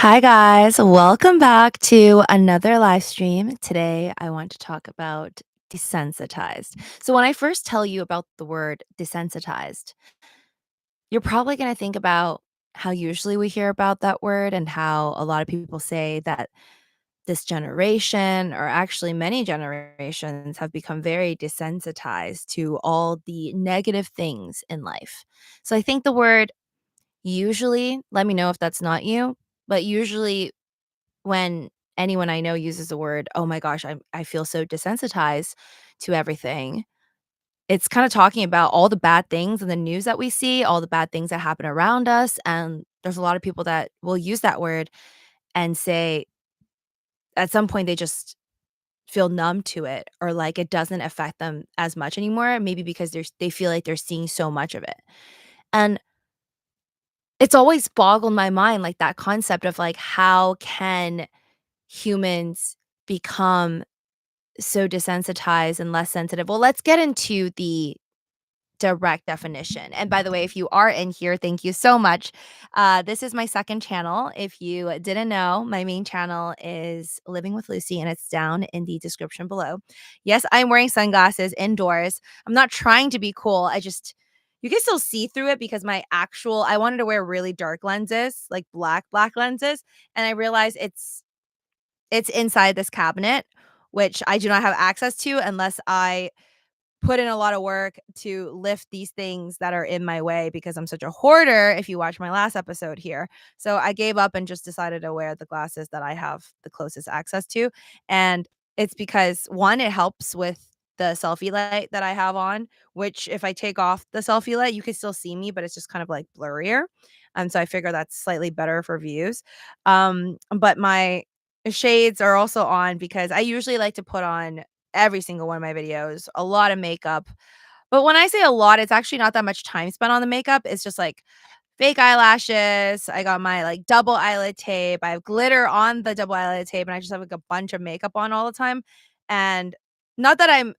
Hi, guys. Welcome back to another live stream. Today, I want to talk about desensitized. So, when I first tell you about the word desensitized, you're probably going to think about how usually we hear about that word and how a lot of people say that this generation, or actually many generations, have become very desensitized to all the negative things in life. So, I think the word usually, let me know if that's not you, but usually when anyone I know uses the word, "Oh my gosh, I feel so desensitized to everything," it's kinda talking about all the bad things in the news that we see, all the bad things that happen around us, and there's a lot of people that will use that word and say at some point they just feel numb to it, or like it doesn't affect them as much anymore, maybe because they feel like they're seeing so much of it. And it's always boggled my mind, like, that concept of, like, how can humans become so desensitized and less sensitive? Well, let's get into the direct definition. And by the way, if you are in here, thank you so much. This is my second channel. If you didn't know, my main channel is Living with Lucy, and it's down in the description below. Yes, I'm wearing sunglasses indoors. I'm not trying to be cool. You can still see through it because I wanted to wear really dark lenses, like black lenses. And I realized it's inside this cabinet, which I do not have access to unless I put in a lot of work to lift these things that are in my way because I'm such a hoarder, if you watch my last episode here. So I gave up and just decided to wear the glasses that I have the closest access to, and it's because, 1, it helps with the selfie light that I have on, which if I take off the selfie light, you can still see me, but it's just kind of, like, blurrier, so I figure that's slightly better for views. But my shades are also on because I usually like to put on every single one of my videos, a lot of makeup. But when I say a lot, it's actually not that much time spent on the makeup. It's just like fake eyelashes. I got my like double eyelid tape. I have glitter on the double eyelid tape, and I just have like a bunch of makeup on all the time. And not that I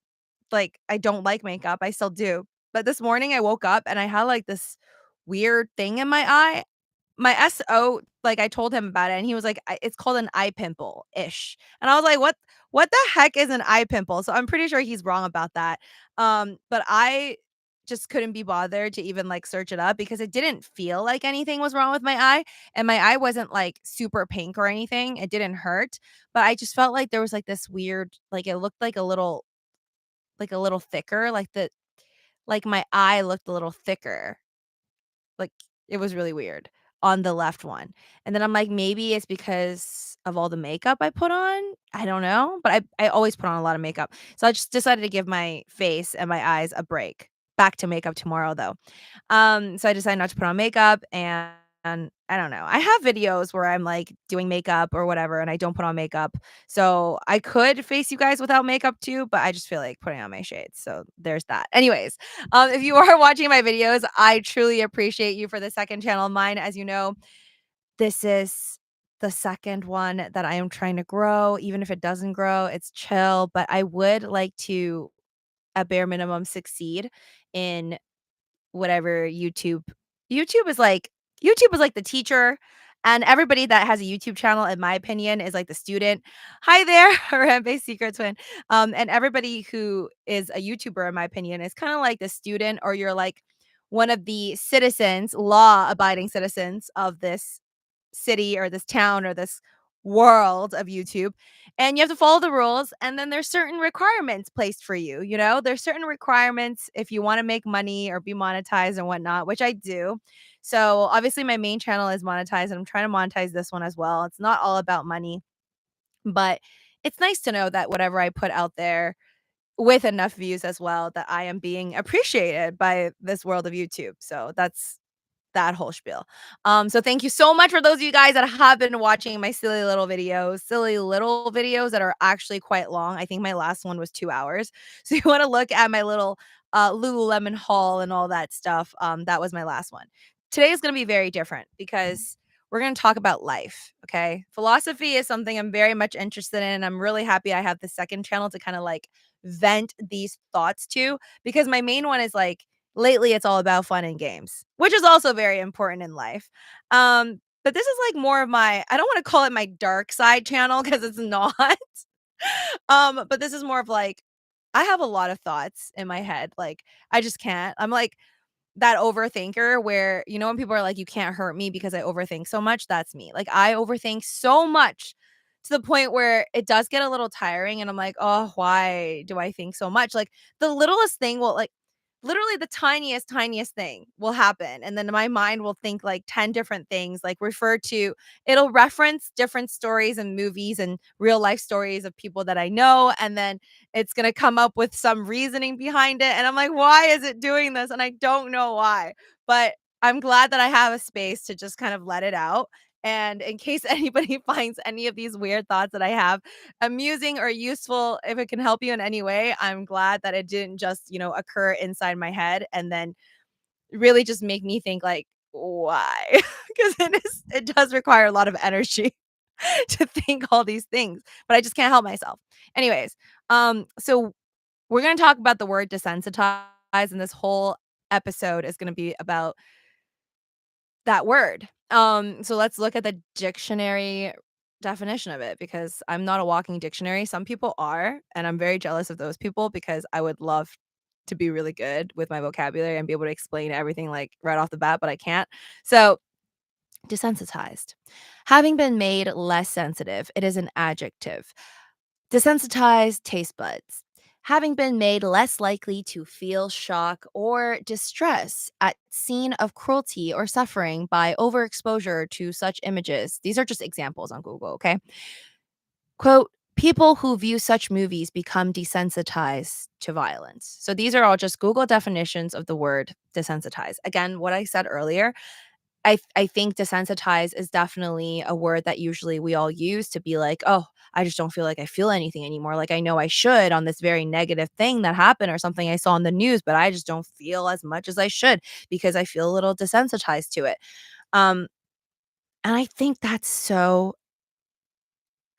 don't like makeup, I still do. But this morning I woke up and I had like this weird thing in my eye. My SO, like, I told him about it, and he was like, It's called an eye pimple-ish." And I was like, What the heck is an eye pimple?" So I'm pretty sure he's wrong about that. But I just couldn't be bothered to even, like, search it up because it didn't feel like anything was wrong with my eye, and my eye wasn't, like, super pink or anything. It didn't hurt, but I just felt like there was, like, this weird, like, it looked like a little thicker, like my eye looked a little thicker. Like, it was really weird on the left one, and then I'm like, "Maybe it's because of all the makeup I put on?" I don't know, but I always put on a lot of makeup, so I just decided to give my face and my eyes a break. Back to makeup tomorrow, though. So I decided not to put on makeup, and I don't know. I have videos where I'm, like, doing makeup or whatever, and I don't put on makeup. So I could face you guys without makeup too, but I just feel like putting on my shades. So there's that. Anyways, if you are watching my videos, I truly appreciate you for the second channel of mine. As you know, this is the second one that I am trying to grow. Even if it doesn't grow, it's chill. But I would like to, at bare minimum, succeed in whatever YouTube is like YouTube is like the teacher, and everybody that has a YouTube channel, in my opinion, is like the student. Hi there, Rambe's secret twin. And everybody who is a YouTuber, in my opinion, is kinda like the student, or you're like one of the citizens, law-abiding citizens of this city or this town or this world of YouTube, and you have to follow the rules, and then there's certain requirements placed for you, you know? There's certain requirements if you wanna make money or be monetized and whatnot, which I do. So, obviously, my main channel is monetized, and I'm trying to monetize this one as well. It's not all about money, but it's nice to know that whatever I put out there with enough views as well, that I am being appreciated by this world of YouTube. So, that's that whole spiel. So thank you so much for those of you guys that have been watching my silly little videos that are actually quite long. I think my last one was 2 hours. So you wanna look at my little, Lululemon haul and all that stuff, that was my last one. Today is gonna be very different because we're gonna talk about life, okay? Philosophy is something I'm very much interested in. I'm really happy I have the second channel to kinda, like, vent these thoughts to, because my main one is, like, lately, it's all about fun and games, which is also very important in life. But this is, like, more of my I don't wanna call it my dark side channel because it's not. But this is more of, like, I have a lot of thoughts in my head, like, I just can't. I'm, like, that overthinker where, when people are like, "You can't hurt me because I overthink so much," that's me. Like, I overthink so much to the point where it does get a little tiring, and I'm like, "Oh, why do I think so much?" Like, the littlest thing will, like literally the tiniest thing will happen, and then my mind will think, like, 10 different things, like, it'll reference different stories and movies and real life stories of people that I know, and then it's gonna come up with some reasoning behind it, and I'm like, "Why is it doing this?" And I don't know why, but I'm glad that I have a space to just kind of let it out, and in case anybody finds any of these weird thoughts that I have amusing or useful, if it can help you in any way, I'm glad that it didn't just, occur inside my head and then really just make me think like, "Why?" Because it does require a lot of energy to think all these things, but I just can't help myself. Anyways, so we're gonna talk about the word desensitized, and this whole episode is gonna be about that word. So let's look at the dictionary definition of it because I'm not a walking dictionary. Some people are, and I'm very jealous of those people because I would love to be really good with my vocabulary and be able to explain everything like right off the bat, but I can't. So, desensitized. Having been made less sensitive, it is an adjective. Desensitized taste buds. Having been made less likely to feel shock or distress at scene of cruelty or suffering by overexposure to such images. These are just examples on Google, okay? Quote, people who view such movies become desensitized to violence. So these are all just Google definitions of the word desensitized. Again, what I said earlier, I think desensitize is definitely a word that usually we all use to be like, "Oh, I just don't feel like I feel anything anymore. Like I know I should on this very negative thing that happened or something I saw in the news, but I just don't feel as much as I should because I feel a little desensitized to it." Um, and I think that's so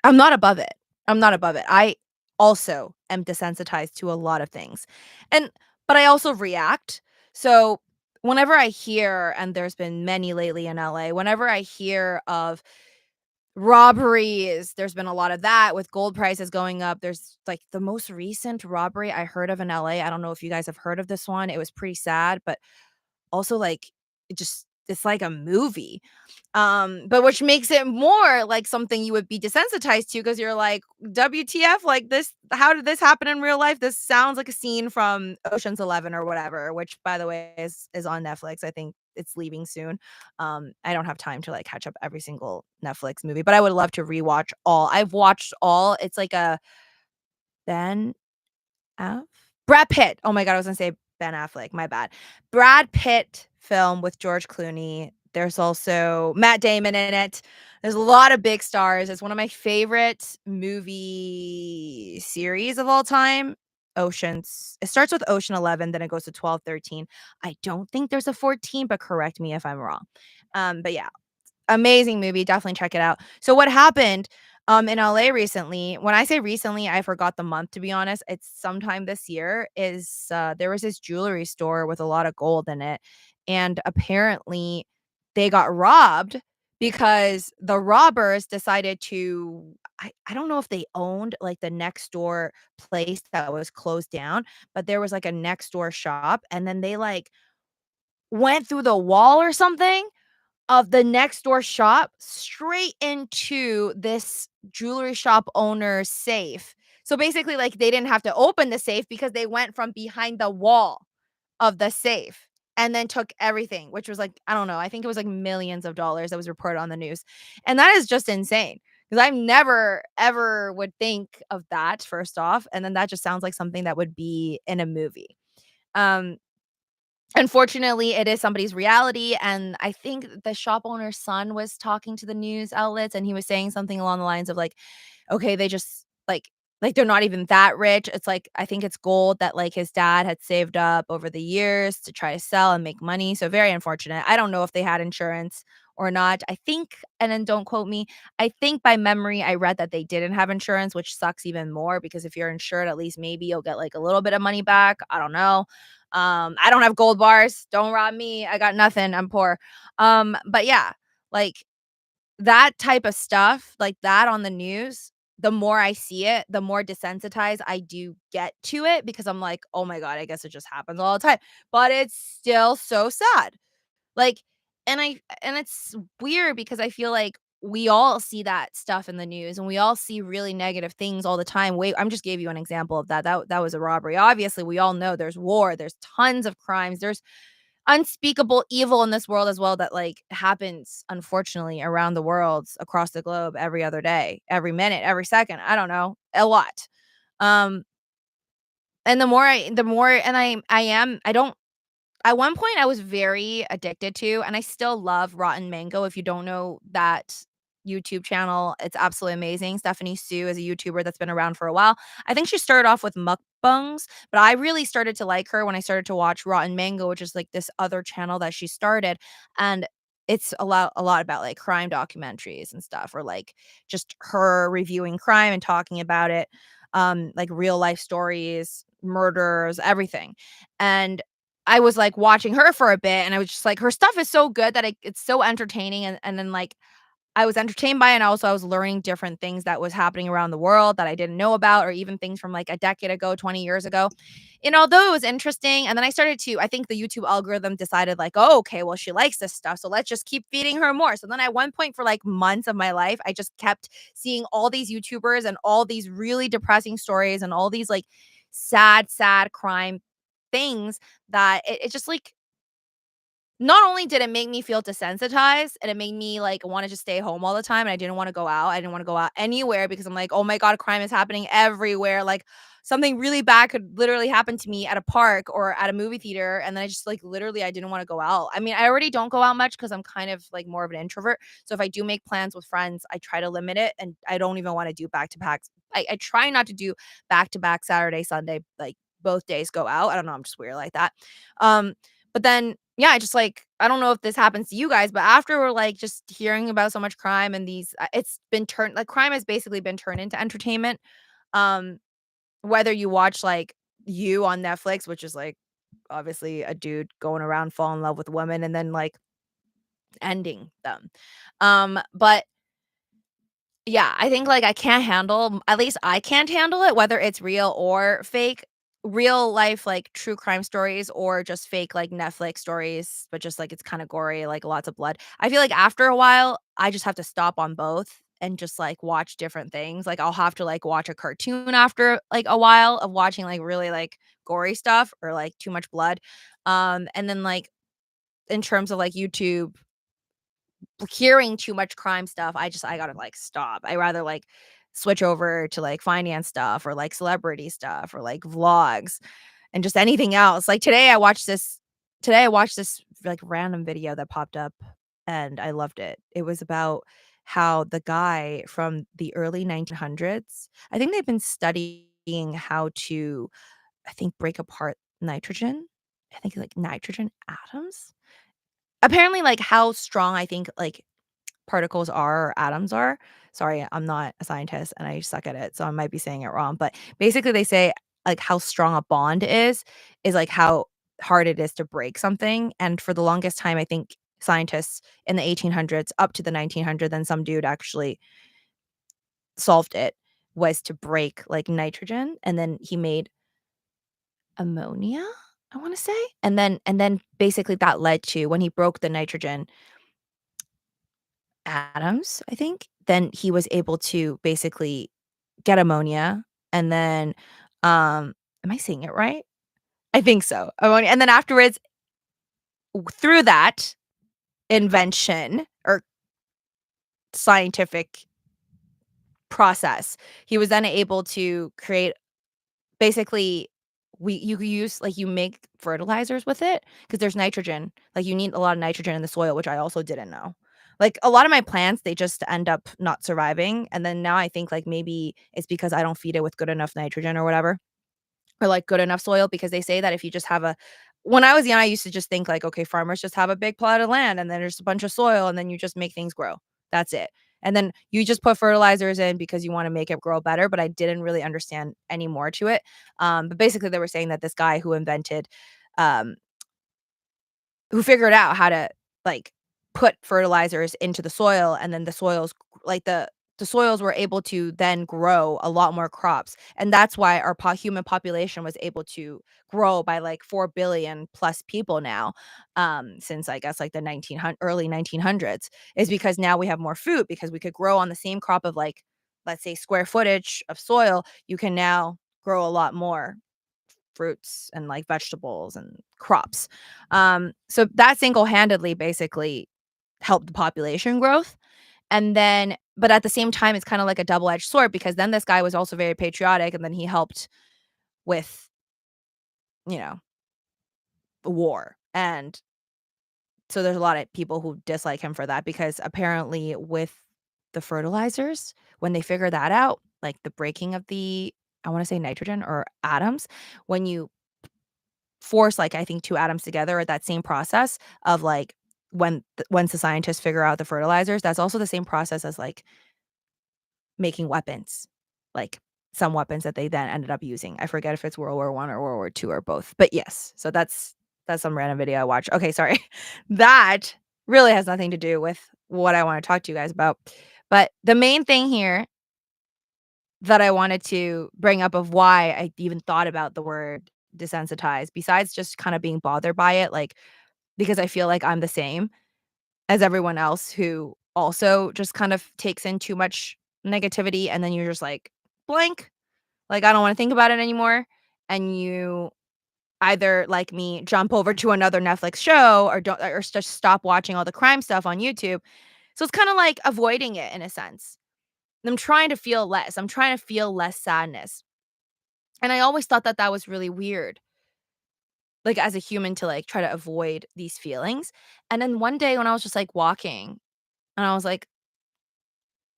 I'm not above it. I'm not above it. I also am desensitized to a lot of things. And but I also react. So whenever I hear, and there's been many lately in LA, whenever I hear of robberies, there's been a lot of that with gold prices going up. There's like the most recent robbery I heard of in LA. I don't know if you guys have heard of this one. It was pretty sad, but also like it's like a movie. But which makes it more like something you would be desensitized to because 'cause you're like, "WTF? Like, this how did this happen in real life? This sounds like a scene from Ocean's 11 or whatever," which, by the way, is on Netflix. I think it's leaving soon. I don't have time to, like, catch up every single Netflix movie, but I would love to rewatch all. I've watched all. It's like a Ben Aff? Brad Pitt. Oh my god, I was gonna say Ben Affleck, my bad. Brad Pitt film with George Clooney. There's also Matt Damon in it. There's a lot of big stars. It's one of my favorite movie series of all time. Oceans. It starts with Ocean 11, then it goes to 12, 13. I don't think there's a 14, but correct me if I'm wrong. But yeah, amazing movie, definitely check it out. So what happened, in LA recently, when I say recently, I forgot the month, to be honest, it's sometime this year, there was this jewelry store with a lot of gold in it, and apparently they got robbed because the robbers decided to I don't know if they owned, like, the next door place that was closed down, but there was, like, a next door shop, and then they, like, went through the wall or something of the next door shop straight into this jewelry shop owner's safe. So basically, like, they didn't have to open the safe because they went from behind the wall of the safe and then took everything, which was like, I don't know, I think it was like millions of dollars that was reported on the news. And that is just insane because I never ever would think of that first off. And then that just sounds like something that would be in a movie. Um, Unfortunately, it is somebody's reality, and I think the shop owner's son was talking to the news outlets, and he was saying something along the lines of, like, okay, they just, they're not even that rich. It's like I think it's gold that, like, his dad had saved up over the years to try to sell and make money, so very unfortunate. I don't know if they had insurance or not. I think and then don't quote me, I think by memory, I read that they didn't have insurance, which sucks even more because if you're insured, at least maybe you'll get, like, a little bit of money back. I don't know. I don't have gold bars. Don't rob me. I got nothing. I'm poor. But yeah, like that type of stuff, like that on the news, the more I see it, the more desensitized I do get to it because I'm like, "Oh my god, I guess it just happens all the time." But it's still so sad. Like, and it's weird because I feel like we all see that stuff in the news and we all see really negative things all the time. Wait, I'm just gave you an example of that. That was a robbery. Obviously, we all know there's war, there's tons of crimes, there's unspeakable evil in this world as well that like happens unfortunately around the world, across the globe every other day, every minute, every second. I don't know, a lot. Um and the more and I don't at one point, I was very addicted to, and I still love Rotten Mango. If you don't know that YouTube channel, it's absolutely amazing. Stephanie Sue is a YouTuber that's been around for a while. I think she started off with mukbangs, but I really started to like her when I started to watch Rotten Mango, which is like this other channel that she started, and it's a lot about like crime documentaries and stuff, or like just her reviewing crime and talking about it, like real life stories, murders, everything. And I was, like, watching her for a bit, and I was just like, her stuff is so good that it's so entertaining, and then, like, I was entertained by it, and also I was learning different things that was happening around the world that I didn't know about, or even things from, like, a decade ago, 20 years ago. And although it was interesting, and then I think the YouTube algorithm decided, like, "Oh, okay, well, she likes this stuff, so let's just keep feeding her more." So then at one point for, like, months of my life, I just kept seeing all these YouTubers and all these really depressing stories and all these, like, sad, sad crime things that it just, like, not only did it make me feel desensitized, and it made me, like, wanna just stay home all the time, and I didn't wanna go out. I didn't wanna go out anywhere because I'm like, "Oh my god, crime is happening everywhere." Like, something really bad could literally happen to me at a park or at a movie theater, and then I just, like, literally, I didn't wanna go out. I mean, I already don't go out much because 'cause I'm kind of, like, more of an introvert. So if I do make plans with friends, I try to limit it, and I don't even wanna do back-to-backs. I try not to do back-to-back Saturday, Sunday, like, both days go out. I don't know, I'm just weird like that. But then, yeah, I just, like, I don't know if this happens to you guys, but after we're, like, just hearing about so much crime and it's been turned like, crime has basically been turned into entertainment. Um, Whether you watch, like, You on Netflix, which is, like, obviously a dude going around falling in love with women and then, like, ending them. But yeah, I think, like, I can't handle at least I can't handle it, whether it's real or fake. Real life, like, true crime stories or just fake, like, Netflix stories, but just, like, it's kinda gory, like, lots of blood. I feel like after a while, I just have to stop on both and just, like, watch different things. Like, I'll have to, like, watch a cartoon after, like, a while of watching, like, really, like, gory stuff or, like, too much blood. And then, like, in terms of, like, YouTube hearing too much crime stuff, I gotta, like, stop. I rather, like, switch over to, like, finance stuff or, like, celebrity stuff or, like, vlogs and just anything else. Like, today I watched this, like, random video that popped up, and I loved it. It was about how the guy from the early 1900s, I think they've been studying how to, I think, break apart nitrogen. I think, like, nitrogen atoms? Apparently, like, how strong I think, like, particles are or atoms are. Sorry, I'm not a scientist and I suck at it, so I might be saying it wrong, but basically they say, like, how strong a bond is, like, how hard it is to break something, and for the longest time, I think scientists in the 1800s up to the 1900s, then some dude actually solved it, was to break, like, nitrogen, and then he made ammonia, I wanna say? And then basically that led to when he broke the nitrogen atoms, I think, then he was able to basically get ammonia and then, am I saying it right? I think so, ammonia, and then afterwards, through that invention or scientific process, he was then able to create basically you could use like, you make fertilizers with it because there's nitrogen, like, you need a lot of nitrogen in the soil, which I also didn't know. Like, a lot of my plants, they just end up not surviving, and then now I think, like, maybe it's because I don't feed it with good enough nitrogen or whatever, or, like, good enough soil because they say that if you just have a when I was young, I used to just think, like, okay, farmers just have a big plot of land, and then there's a bunch of soil, and then you just make things grow. That's it. And then you just put fertilizers in because you wanna make it grow better, but I didn't really understand any more to it. But basically, they were saying that this guy um, who figured out how to, like, put fertilizers into the soil, and then the soils like, the soils were able to then grow a lot more crops, and that's why our human population was able to grow by, like, 4 billion plus people now, since, I guess, like, the 1900 early 1900s, is because now we have more food because we could grow on the same crop of, like, let's say, square footage of soil, you can now grow a lot more fruits and, like, vegetables and crops. So that single-handedly basically helped the population growth, and then but at the same time, it's kinda like a double-edged sword because then this guy was also very patriotic, and then he helped with, you know, the war, and so there's a lot of people who dislike him for that because apparently with the fertilizers, when they figure that out, like the breaking of the I wanna say nitrogen or atoms, when you force, like, I think 2 atoms together at that same process of, like, once the scientists figure out the fertilizers, that's also the same process as, like, making weapons, like, some weapons that they then ended up using. I forget if it's World War I or World War II or both, but yes, so that's some random video I watched. Okay, sorry. That really has nothing to do with what I wanna talk to you guys about, but the main thing here that I wanted to bring up of why I even thought about the word desensitized, besides just kinda being bothered by it, like, because I feel like I'm the same as everyone else who also just kind of takes in too much negativity, and then you're just like, "Blank." Like, I don't wanna think about it anymore, and you either, like me, jump over to another Netflix show or don't or just stop watching all the crime stuff on YouTube. So it's kinda like avoiding it in a sense. I'm trying to feel less. I'm trying to feel less sadness, and I always thought that that was really weird, like, as a human to, like, try to avoid these feelings, and then one day when I was just, like, walking, and I was, like,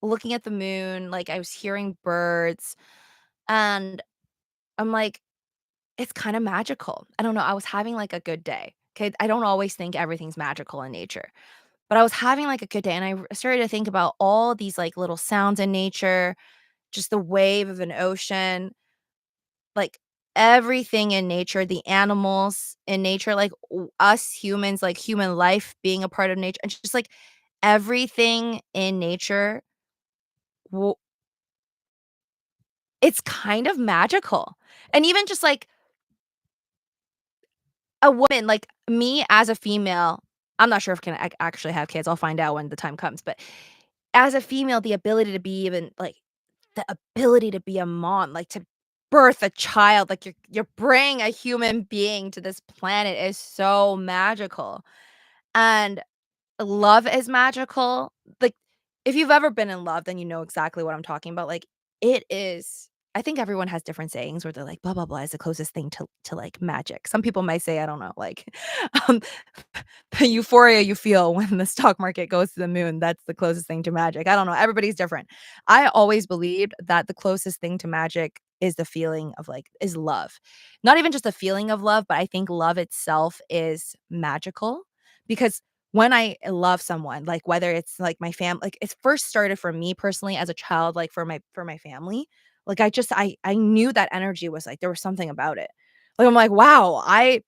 looking at the moon, like, I was hearing birds, and I'm like, "It's kinda magical." I don't know, I was having, like, a good day, 'kay? I don't always think everything's magical in nature, but I was having, like, a good day, and I started to think about all these, like, little sounds in nature, just the wave of an ocean, like, everything in nature, the animals in nature, like, us humans, like, human life being a part of nature, and just, like, everything in nature, w it's kind of magical, and even just, like, a woman, like, me as a female I'm not sure if I can actually have kids, I'll find out when the time comes, but as a female, the ability to be even, like the ability to be a mom, like, to birth a child, like, you're bringing a human being to this planet is so magical, and love is magical. Like, if you've ever been in love, then you know exactly what I'm talking about, like, it is I think everyone has different sayings where they're like, "Blah, blah, blah is the closest thing to, like, magic." Some people might say, I don't know, like, um, the euphoria you feel when the stock market goes to the moon, that's the closest thing to magic. I don't know, everybody's different. I always believed that the closest thing to magic is the feeling of, like is love. Not even just the feeling of love, but I think love itself is magical because when I love someone, like, whether it's, like, my like, it first started for me personally as a child, like, for my family. Like, I knew that energy was, like there was something about it. Like, I'm like, "Wow, I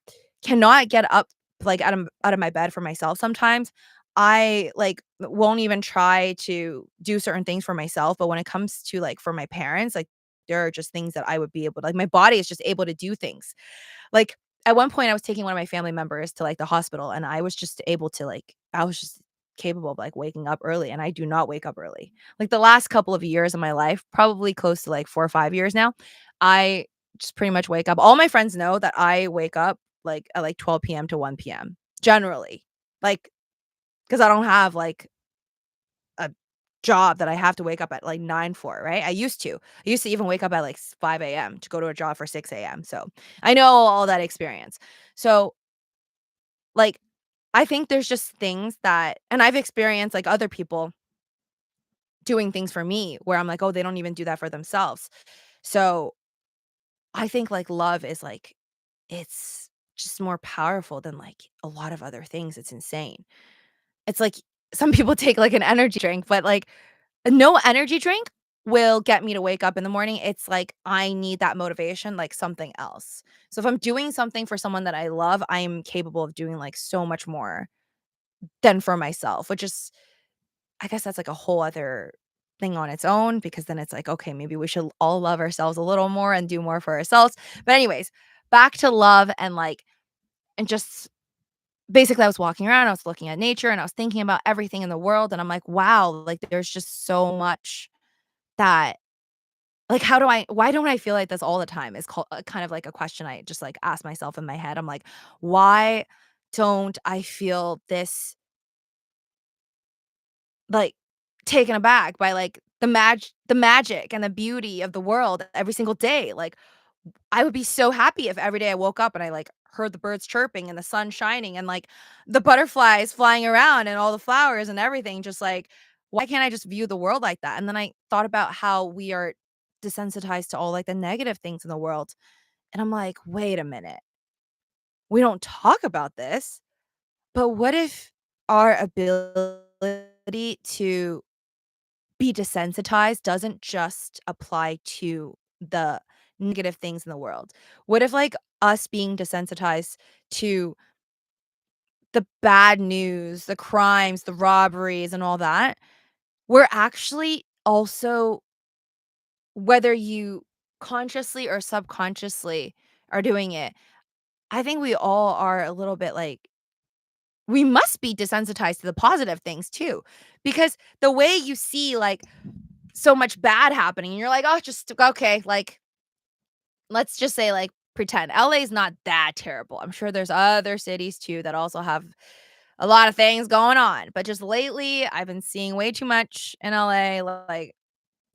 cannot get up, like, out of my bed for myself sometimes." I, like, won't even try to do certain things for myself, but when it comes to, like, for my parents, like, there are just things that I would be able to like, my body is just able to do things. Like, at one point, I was taking one of my family members to, like, the hospital, and I was just able to, like I was just capable of, like, waking up early, and I do not wake up early. Like, the last couple of years of my life, probably close to, like, 4 or 5 years now, I just pretty much wake up all my friends know that I wake up, like, at, like, 12 PM to 1 PM, generally. Like, because I don't have, like, a job that I have to wake up at, like, 9 for, right? I used to. I used to even wake up at, like, 5 AM to go to a job for 6 AM, so I know all that experience. So, like, I think there's just things that and I've experienced, like, other people doing things for me where I'm like, "Oh, they don't even do that for themselves." So, I think, like, love is, like it's just more powerful than, like, a lot of other things, it's insane. It's like some people take, like, an energy drink, but, like, no energy drink will get me to wake up in the morning. It's like I need that motivation, like something else. So if I'm doing something for someone that I love, I am capable of doing, like, so much more than for myself, which is I guess that's like a whole other thing on its own because then it's like, okay, maybe we should all love ourselves a little more and do more for ourselves. But anyways, back to love and like and just basically I was walking around, I was looking at nature and I was thinking about everything in the world and I'm like, wow, like there's just so much that like how do I why don't I feel like this all the time is called kind of like a question I just like ask myself in my head. I'm like, why don't I feel this like, taken aback by, like, the magic and the beauty of the world every single day, like, I would be so happy if every day I woke up and I, like, heard the birds chirping and the sun shining and, like, the butterflies flying around and all the flowers and everything, just, like, why can't I just view the world like that? And then I thought about how we are desensitized to all, like, the negative things in the world, and I'm like, "Wait a minute, we don't talk about this, but what if our ability to be desensitized doesn't just apply to the negative things in the world. What if, like, us being desensitized to the bad news, the crimes, the robberies, and all that, we're actually also whether you consciously or subconsciously are doing it, I think we all are a little bit like we must be desensitized to the positive things too, because the way you see, like, so much bad happening, and you're like, "Oh, just okay," like, let's just say, like, pretend LA is not that terrible. I'm sure there's other cities too that also have a lot of things going on, but just lately, I've been seeing way too much in LA, like,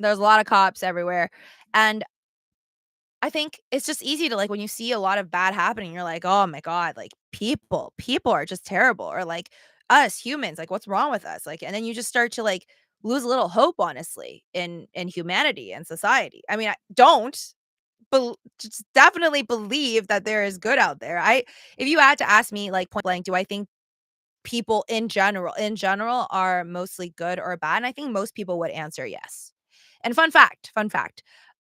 there's a lot of cops everywhere, and I think it's just easy to, like, when you see a lot of bad happening, you're like, "Oh my god, like, people are just terrible," or, like, "Us humans, like, what's wrong with us?" Like, and then you just start to, like, lose a little hope, honestly, in humanity and society. I mean, I don't, just definitely believe that there is good out there. I if you had to ask me, like, point blank, do I think people in general are mostly good or bad? And I think most people would answer yes. And fun fact,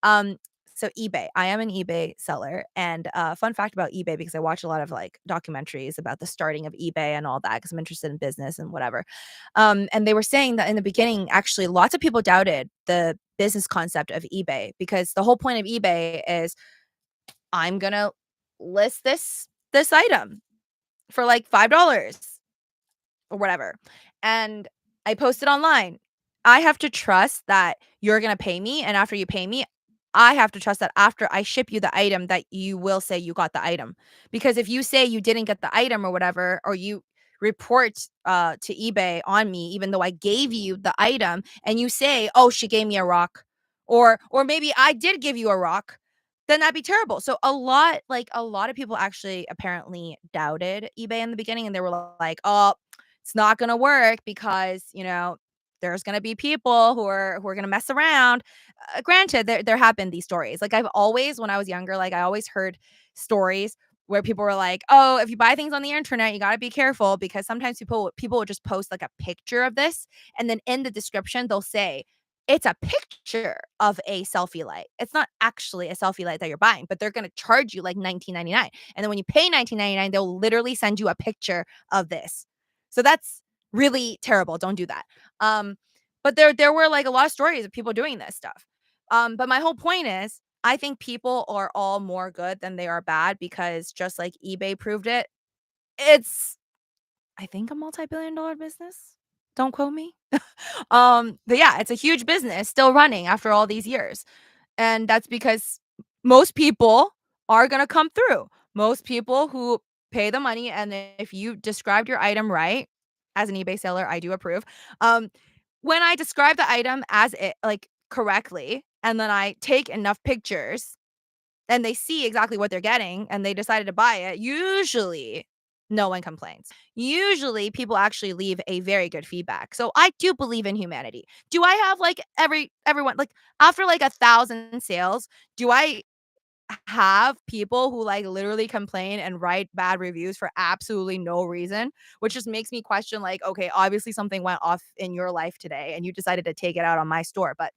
um, so eBay, I am an eBay seller, and, fun fact about eBay because I watch a lot of, like, documentaries about the starting of eBay and all that because 'cause I'm interested in business and whatever. And they were saying that in the beginning, actually, lots of people doubted the business concept of eBay because the whole point of eBay is I'm gonna list this item for, like, $5 or whatever, and I post it online. I have to trust that you're gonna pay me, and after you pay me, I have to trust that after I ship you the item that you will say you got the item. Because if you say you didn't get the item or whatever, or you report, to eBay on me even though I gave you the item and you say, "Oh, she gave me a rock," or maybe I did give you a rock, then that'd be terrible. So a lot of people actually apparently doubted eBay in the beginning, and they were like, "Oh, it's not gonna work because, there's gonna be people who are gonna mess around." Granted, there have been these stories. Like, I've always when I was younger, like, I always heard stories where people were like, "Oh, if you buy things on the internet, you gotta be careful because sometimes people will just post, like, a picture of this, and then in the description, they'll say, 'It's a picture of a selfie light.' It's not actually a selfie light that you're buying, but they're gonna charge you, like, 19.99, and then when you pay 19.99, they'll literally send you a picture of this. So that's really terrible, don't do that. Um, but there were, like, a lot of stories of people doing this stuff. But my whole point is, I think people are all more good than they are bad because just like eBay proved it, it's, I think, a multi-billion dollar business. Don't quote me. But yeah, it's a huge business still running after all these years. And that's because most people are gonna come through. Most people who pay the money, and if you described your item right, as an eBay seller, I do approve. Um, when I describe the item as it like, correctly, and then I take enough pictures, and they see exactly what they're getting, and they decided to buy it, usually no one complains. Usually, people actually leave a very good feedback. So I do believe in humanity. Do I have, like, everyone like, after, like, 1,000 sales, do I have people who, like, literally complain and write bad reviews for absolutely no reason, which just makes me question, like, "Okay, obviously something went off in your life today, and you decided to take it out on my store." But,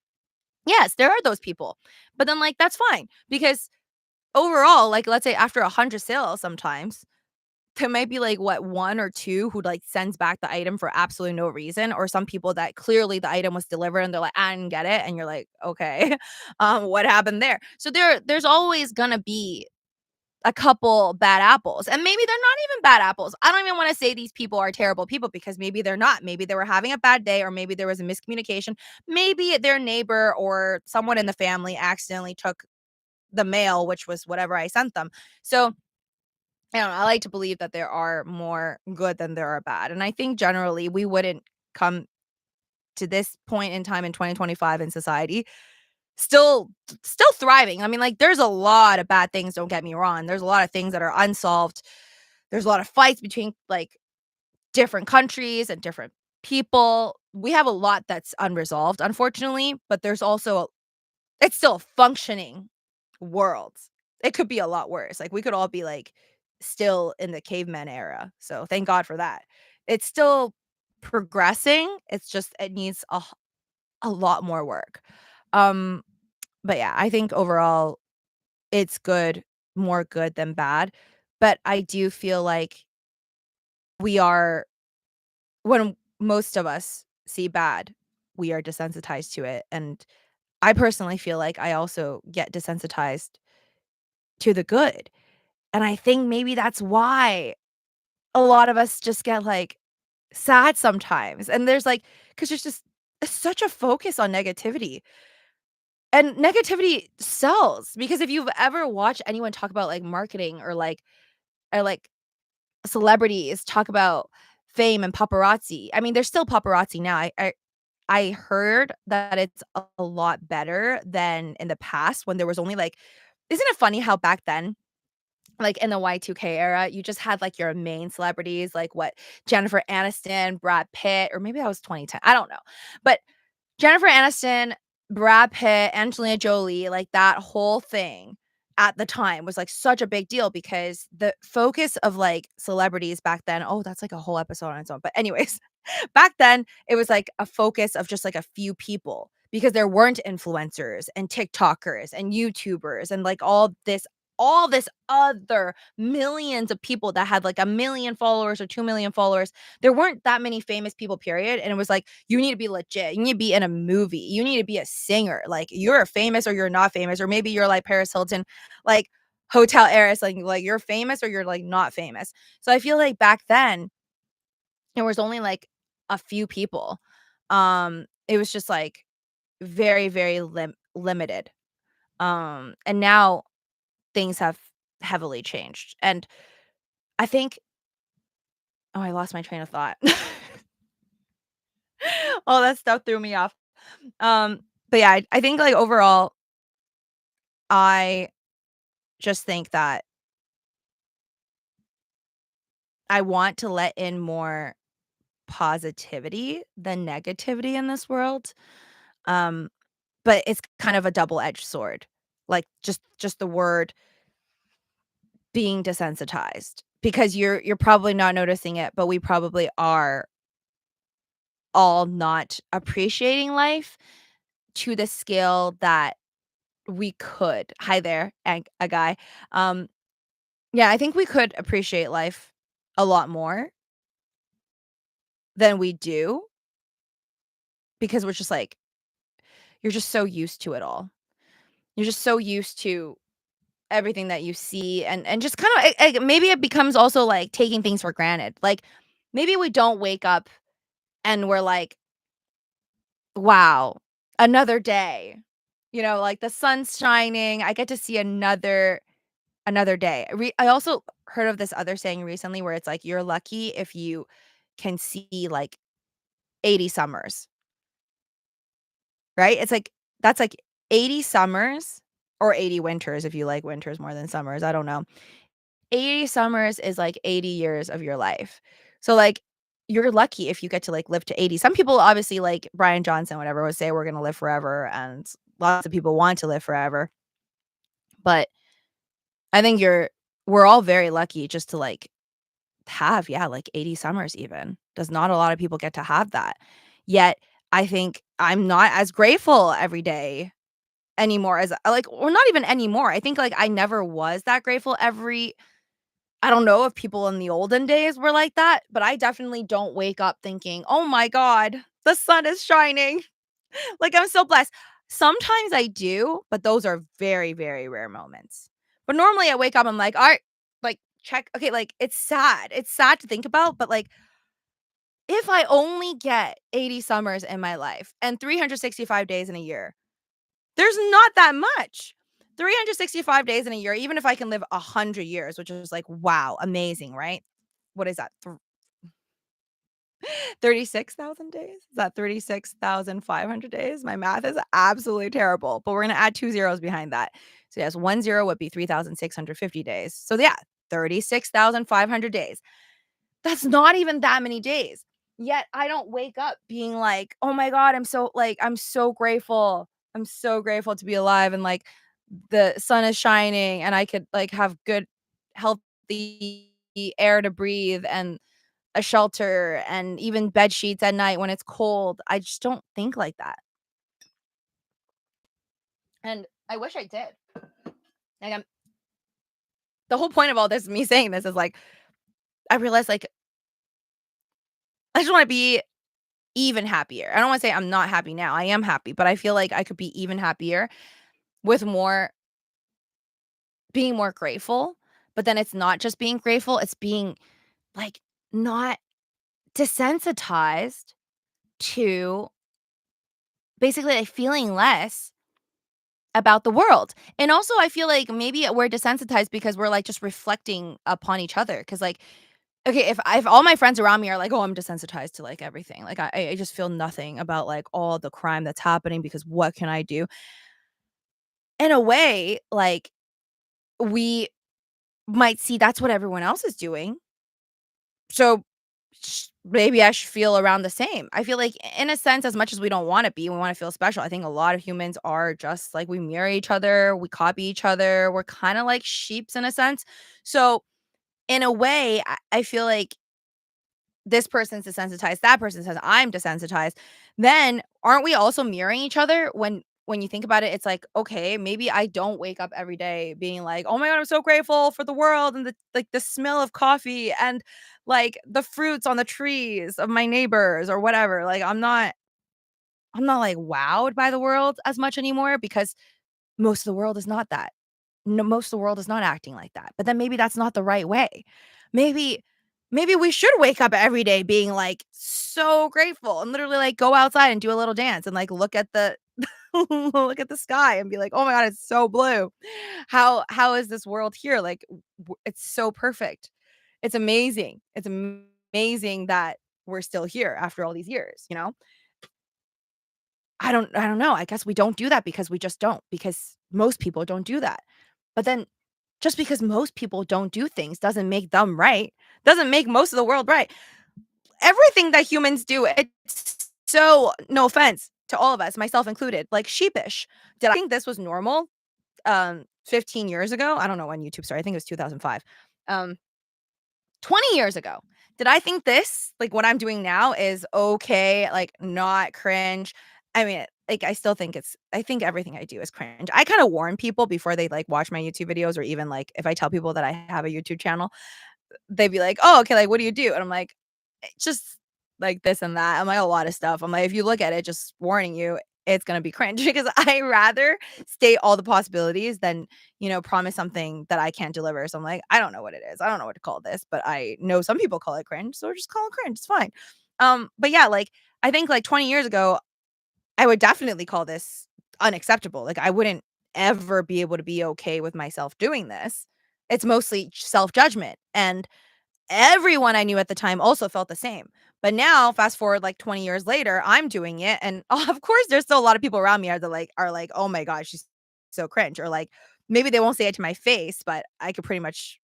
yes, there are those people. But then, like, that's fine because overall, like, let's say after 100 sales sometimes, there might be, like, what, 1 or 2 who, like, sends back the item for absolutely no reason, or some people that clearly the item was delivered and they're like, "I didn't get it," and you're like, "Okay, what happened there?" So there's always gonna be a couple bad apples, and maybe they're not even bad apples. I don't even wanna say these people are terrible people because maybe they're not. Maybe they were having a bad day, or maybe there was a miscommunication. Maybe their neighbor or someone in the family accidentally took the mail, which was whatever I sent them. So, I don't know, I like to believe that there are more good than there are bad, and I think generally we wouldn't come to this point in time in 2025 in society still thriving. I mean, like, there's a lot of bad things, don't get me wrong. There's a lot of things that are unsolved. There's a lot of fights between, like, different countries and different people. We have a lot that's unresolved, unfortunately, but there's also it's still a functioning world. It could be a lot worse. Like, we could all be, like, still in the caveman era, so thank God for that. It's still progressing, it's just it needs a lot more work. Um, but yeah, I think overall it's good, more good than bad, but I do feel like we are when most of us see bad, we are desensitized to it, and I personally feel like I also get desensitized to the good, and I think maybe that's why a lot of us just get, like, sad sometimes, and there's, like, because there's just such a focus on negativity, and negativity sells, because if you've ever watched anyone talk about, like, marketing or, like, celebrities talk about fame and paparazzi. I mean, there's still paparazzi now. I heard that it's a lot better than in the past when there was only, like, isn't it funny how back then, like, in the Y2K era, you just had, like, your main celebrities, like, what, Jennifer Aniston, Brad Pitt, or maybe that was 2010, I don't know. But Jennifer Aniston, Brad Pitt, Angelina Jolie, like, that whole thing at the time was, like, such a big deal because the focus of, like, celebrities back then that's, like, a whole episode on its own, but anyways, back then, it was, like, a focus of just, like, a few people because there weren't influencers and TikTokers and YouTubers and, like, all this other millions of people that had, like, 1,000,000 followers or 2,000,000 followers. There weren't that many famous people, period, and it was like, you need to be legit, you need to be in a movie, you need to be a singer, like, you're famous or you're not famous, or maybe you're like Paris Hilton, like, hotel heiress, like, you're famous or you're, like, not famous. So I feel like back then, there was only, like, a few people. It was just, like, very, very limited. And now things have heavily changed, and I think I lost my train of thought. All that stuff threw me off. But yeah, I think, like, overall, I just think that I want to let in more positivity than negativity in this world. Um, but it's kind of a double-edged sword. Like, just the word being desensitized, because you're probably not noticing it, but we probably are all not appreciating life to the scale that we could. Hi there, a guy. Um, yeah, I think we could appreciate life a lot more than we do because we're just like you're just so used to it all. You're just so used to everything that you see, and just kind of maybe it becomes also like taking things for granted. Like, maybe we don't wake up and we're like, "Wow, another day." Like, the sun's shining, I get to see another day. I also heard of this other saying recently where it's like, you're lucky if you can see, like, 80 summers, right? It's like that's like 80 summers or 80 winters if you like winters more than summers, I don't know. 80 summers is like 80 years of your life. So, like, you're lucky if you get to, like, live to 80. Some people, obviously, like Brian Johnson, whatever, would say we're gonna live forever, and lots of people want to live forever. But I think we're all very lucky just to, like, have, yeah, like, 80 summers even. Does not a lot of people get to have that. Yet, I think I'm not as grateful every day anymore as like, or not even anymore. I think, like, I never was that grateful I don't know if people in the olden days were like that, but I definitely don't wake up thinking, "Oh my god, the sun is shining." Like, I'm so blessed. Sometimes I do, but those are very, very rare moments. But normally I wake up, I'm like, "Alright," like, check okay, like, it's sad. It's sad to think about, but, like, if I only get 80 summers in my life and 365 days in a year, there's not that much. 365 days in a year, even if I can live 100 years, which is like, wow, amazing, right? What is that? 36,000 days? Is that 36,500 days? My math is absolutely terrible, but we're gonna add 2 zeros behind that. So, yes, 1 zero would be 3,650 days. So, yeah, 36,500 days. That's not even that many days. Yet I don't wake up being like, "Oh my god, I'm so grateful. I'm so grateful to be alive and, like, the sun is shining and I could, like, have good, healthy air to breathe and a shelter and even bed sheets at night when it's cold." I just don't think like that, and I wish I did. Like, the whole point of all this, me saying this is, like, I realized, like, I just wanna be even happier. I don't wanna say I'm not happy now, I am happy, but I feel like I could be even happier with more being more grateful, but then it's not just being grateful, it's being, like, not desensitized to basically, like, feeling less about the world. And also, I feel like maybe we're desensitized because we're, like, just reflecting upon each other. Because like, okay, if all my friends around me are like, "Oh, I'm desensitized to, like, everything," like, I just feel nothing about, like, all the crime that's happening because what can I do? In a way, like, we might see that's what everyone else is doing, so maybe I should feel around the same. I feel like in a sense, as much as we don't wanna be, we wanna feel special, I think a lot of humans are just like we mirror each other, we copy each other, we're kinda like sheeps in a sense. So, in a way, I feel like this person's desensitized, that person says I'm desensitized, then aren't we also mirroring each other when you think about it, it's like, okay, maybe I don't wake up every day being like, "Oh my god, I'm so grateful for the world and the smell of coffee and like the fruits on the trees of my neighbors or whatever." Like I'm not like wowed by the world as much anymore because most of the world is not that. No, most of the world is not acting like that. But then maybe that's not the right way. Maybe maybe we should wake up every day being, like, so grateful and literally, like, go outside and do a little dance and, like, look at the look at the sky and be like, "Oh my god, it's so blue. How is this world here? Like, it's so perfect. It's amazing. It's amazing that we're still here after all these years," you know? I don't know. I guess we don't do that because we just don't, because most people don't do that. But then just because most people don't do things doesn't make them right. Doesn't make most of the world right. Everything that humans do, it's so no offense to all of us, myself included, like sheepish. Did I think this was normal 15 years ago? I don't know when YouTube started. I think it was 2005. Um 20 years ago. Did I think this, like, what I'm doing now is okay, like, not cringe? I mean, like, I think everything I do is cringe. I kinda warn people before they, like, watch my YouTube videos or even, like, if I tell people that I have a YouTube channel, they'd be like, "Oh, okay, like, what do you do?" And I'm like, just, like, this and that." I'm like, "A lot of stuff." I'm like, "If you look at it, just warning you, it's gonna be cringe," because I rather state all the possibilities than, promise something that I can't deliver. So I'm like, "I don't know what it is. I don't know what to call this, but I know some people call it cringe, so just call it cringe. It's fine." But yeah, like, I think, like, 20 years ago, I would definitely call this unacceptable. Like, I wouldn't ever be able to be okay with myself doing this. It's mostly self-judgment, and everyone I knew at the time also felt the same. But now, fast forward like 20 years later, I'm doing it, and of course, there's still a lot of people around me are like, "Oh my gosh, she's so cringe," or like maybe they won't say it to my face, but I could pretty much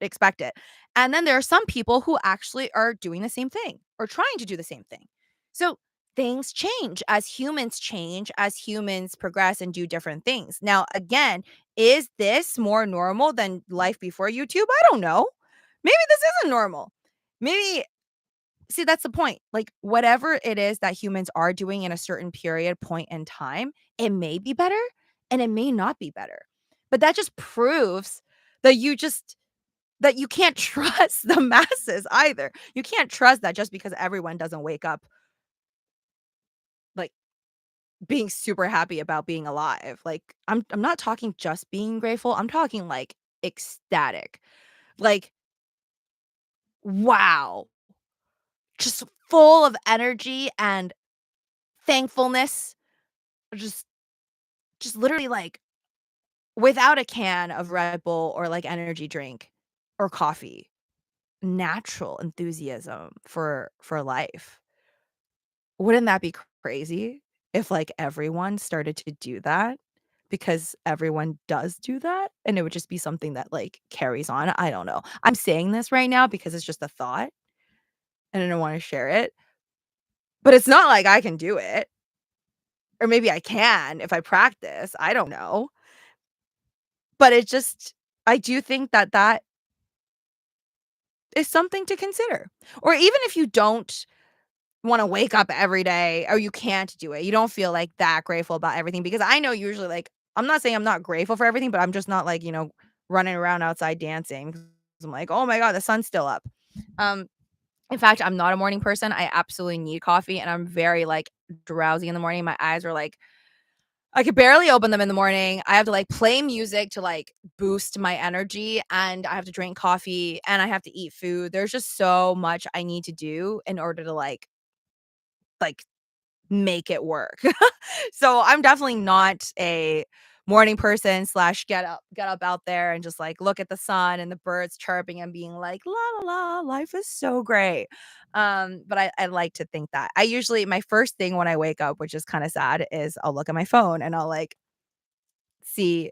expect it. And then there are some people who actually are doing the same thing or trying to do the same thing. So things change, as humans progress and do different things. Now, again, is this more normal than life before YouTube? I don't know. Maybe this isn't normal. Maybe, see, that's the point. Like, whatever it is that humans are doing in a certain period, point in time, it may be better and it may not be better. But that just proves that you just that you can't trust the masses either. You can't trust that just because everyone doesn't wake up, like, being super happy about being alive. Like, I'm not talking just being grateful, I'm talking, like, ecstatic. Like, wow, just full of energy and thankfulness, just just literally, like, without a can of Red Bull or, like, energy drink or coffee. Natural enthusiasm for life. Wouldn't that be crazy if, like, everyone started to do that? Because everyone does do that, and it would just be something that, like, carries on. I don't know. I'm saying this right now because it's just a thought, and I don't wanna share it, but it's not like I can do it, or maybe I can if I practice, I don't know. But it just I do think that that is something to consider. Or even if you don't wanna wake up every day or you can't do it, you don't feel, like, that grateful about everything because I know usually, like I'm not saying I'm not grateful for everything, but I'm just not, like, running around outside dancing 'cause I'm like, "Oh my god, the sun's still up." Um, in fact, I'm not a morning person, I absolutely need coffee, and I'm very, like, drowsy in the morning, my eyes are, like I could barely open them in the morning, I have to, like, play music to, like, boost my energy, and I have to drink coffee, and I have to eat food, there's just so much I need to do in order to, like, make it work. So, I'm definitely not a morning person slash get up out there and just, like, look at the sun and the birds chirping and being like, "La, la, la, life is so great." But I like to think that. I usually my first thing when I wake up, which is kinda sad, is I'll look at my phone and I'll, like, see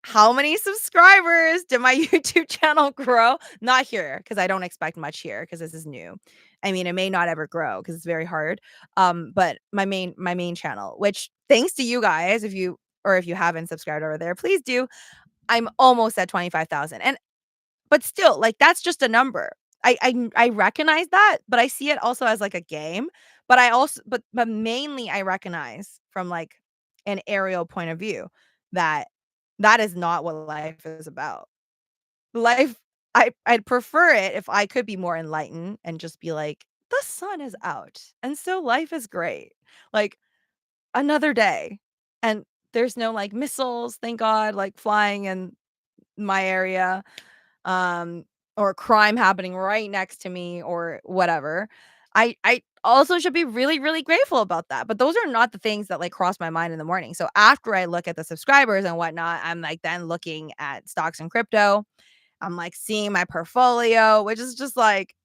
how many subscribers did my YouTube channel grow? Not here, because I don't expect much here, because this is new. I mean, it may not ever grow because it's very hard. But my main channel, which thanks to you guys, if you haven't subscribed over there, please do. I'm almost at 25,000. And but still, like, that's just a number. I recognize that, but I see it also as, like, a game, but I also but mainly I recognize from, like, an aerial point of view that that is not what life is about. Life I'd prefer it if I could be more enlightened and just be like, "The sun is out, and so life is great." Like, another day, and there's no, like, missiles, thank God, like, flying in my area um, or crime happening right next to me or whatever. I also should be really, really grateful about that. But those are not the things that like cross my mind in the morning. So after I look at the subscribers and whatnot, I'm like then looking at stocks and crypto. I'm like seeing my portfolio, which is just like,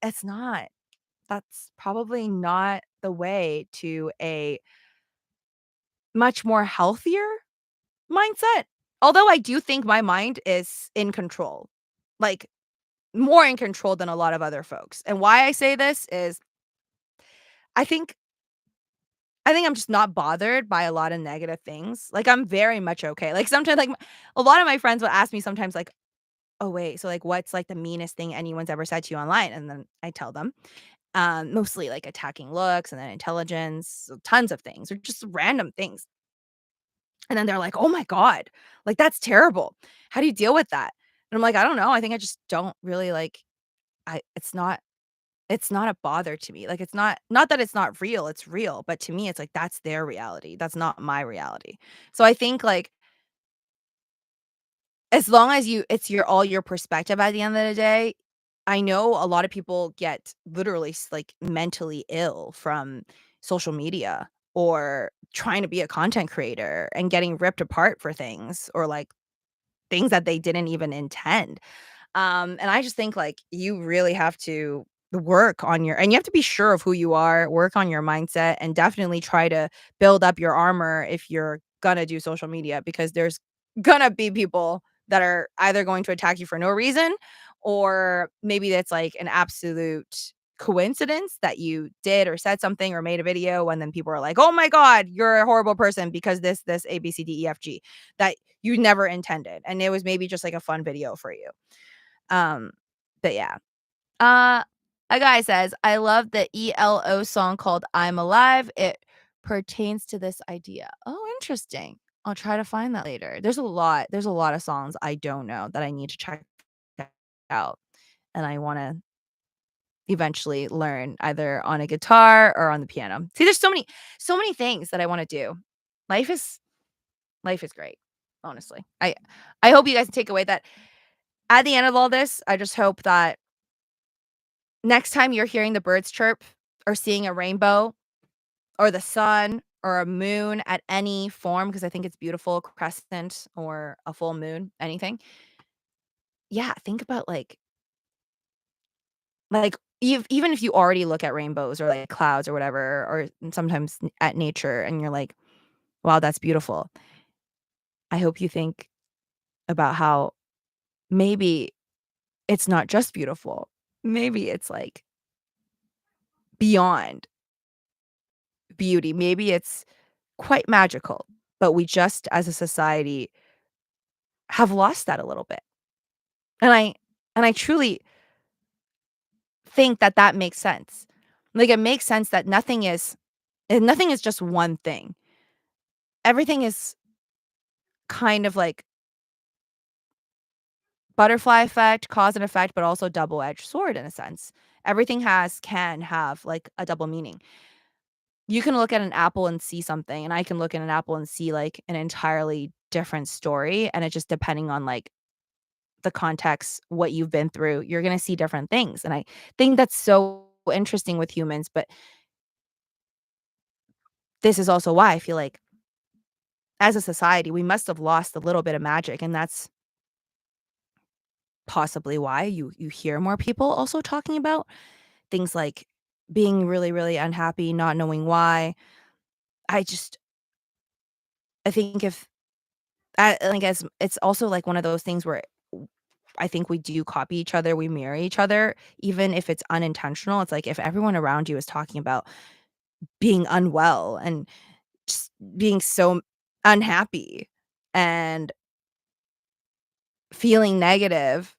it's not. That's probably not the way to a much more healthier mindset. Although I do think my mind is in control. Like more in control than a lot of other folks. And why I say this is I think I think I'm just not bothered by a lot of negative things. Like I'm very much okay. Like sometimes like a lot of my friends will ask me sometimes like, "Oh wait, so like what's like the meanest thing anyone's ever said to you online?" And then I tell them. Mostly like attacking looks and then intelligence, so tons of things or just random things. And then they're like, "Oh my god, like that's terrible. How do you deal with that?" And I'm like, "I don't know. I think I just don't really like I it's not a bother to me, like, it's not that it's not real, it's real, but to me, it's like, that's their reality, that's not my reality. So I think, like, as long as it's your all your perspective at the end of the day, I know a lot of people get literally like, mentally ill from social media or trying to be a content creator and getting ripped apart for things or, like, things that they didn't even intend. And I just think, like, you really have to work on your and you have to be sure of who you are, work on your mindset, and definitely try to build up your armor if you're gonna do social media because there's gonna be people that are either going to attack you for no reason or maybe it's like an absolute coincidence that you did or said something or made a video and then people are like, "Oh my god, you're a horrible person because this A B C D E F G," that you never intended and it was maybe just like a fun video for you. Um, but yeah. Uh, a guy says, "I love the ELO song called I'm Alive. It pertains to this idea." Oh, interesting. I'll try to find that later. There's a lot of songs I don't know that I need to check out, and I wanna eventually learn either on a guitar or on the piano. See, there's so many things that I wanna do. Life is life is great, honestly. I hope you guys take away that at the end of all this, I just hope that next time you're hearing the birds chirp or seeing a rainbow or the sun or a moon at any form, because I think it's beautiful, crescent or a full moon, anything. Yeah, think about, even if you already look at rainbows or, like, clouds or whatever, or sometimes at nature and you're like, "Wow, that's beautiful." I hope you think about how maybe it's not just beautiful. Maybe it's, like, beyond beauty. Maybe it's quite magical, but we just, as a society, have lost that a little bit. And I truly think that that makes sense. Like, it makes sense that nothing is just one thing. Everything is kind of like butterfly effect, cause and effect, but also double-edged sword in a sense. Everything can have, like, a double meaning. You can look at an apple and see something, and I can look at an apple and see, like, an entirely different story, and it just depending on, like, the context, what you've been through, you're gonna see different things, and I think that's so interesting with humans, but this is also why I feel like, as a society, we must have lost a little bit of magic, and that's possibly why you hear more people also talking about things like being really, really unhappy, not knowing why. I just I think if like, as it's also, like, one of those things where I think we do copy each other, we mirror each other, even if it's unintentional. It's like if everyone around you is talking about being unwell and just being so unhappy and feeling negative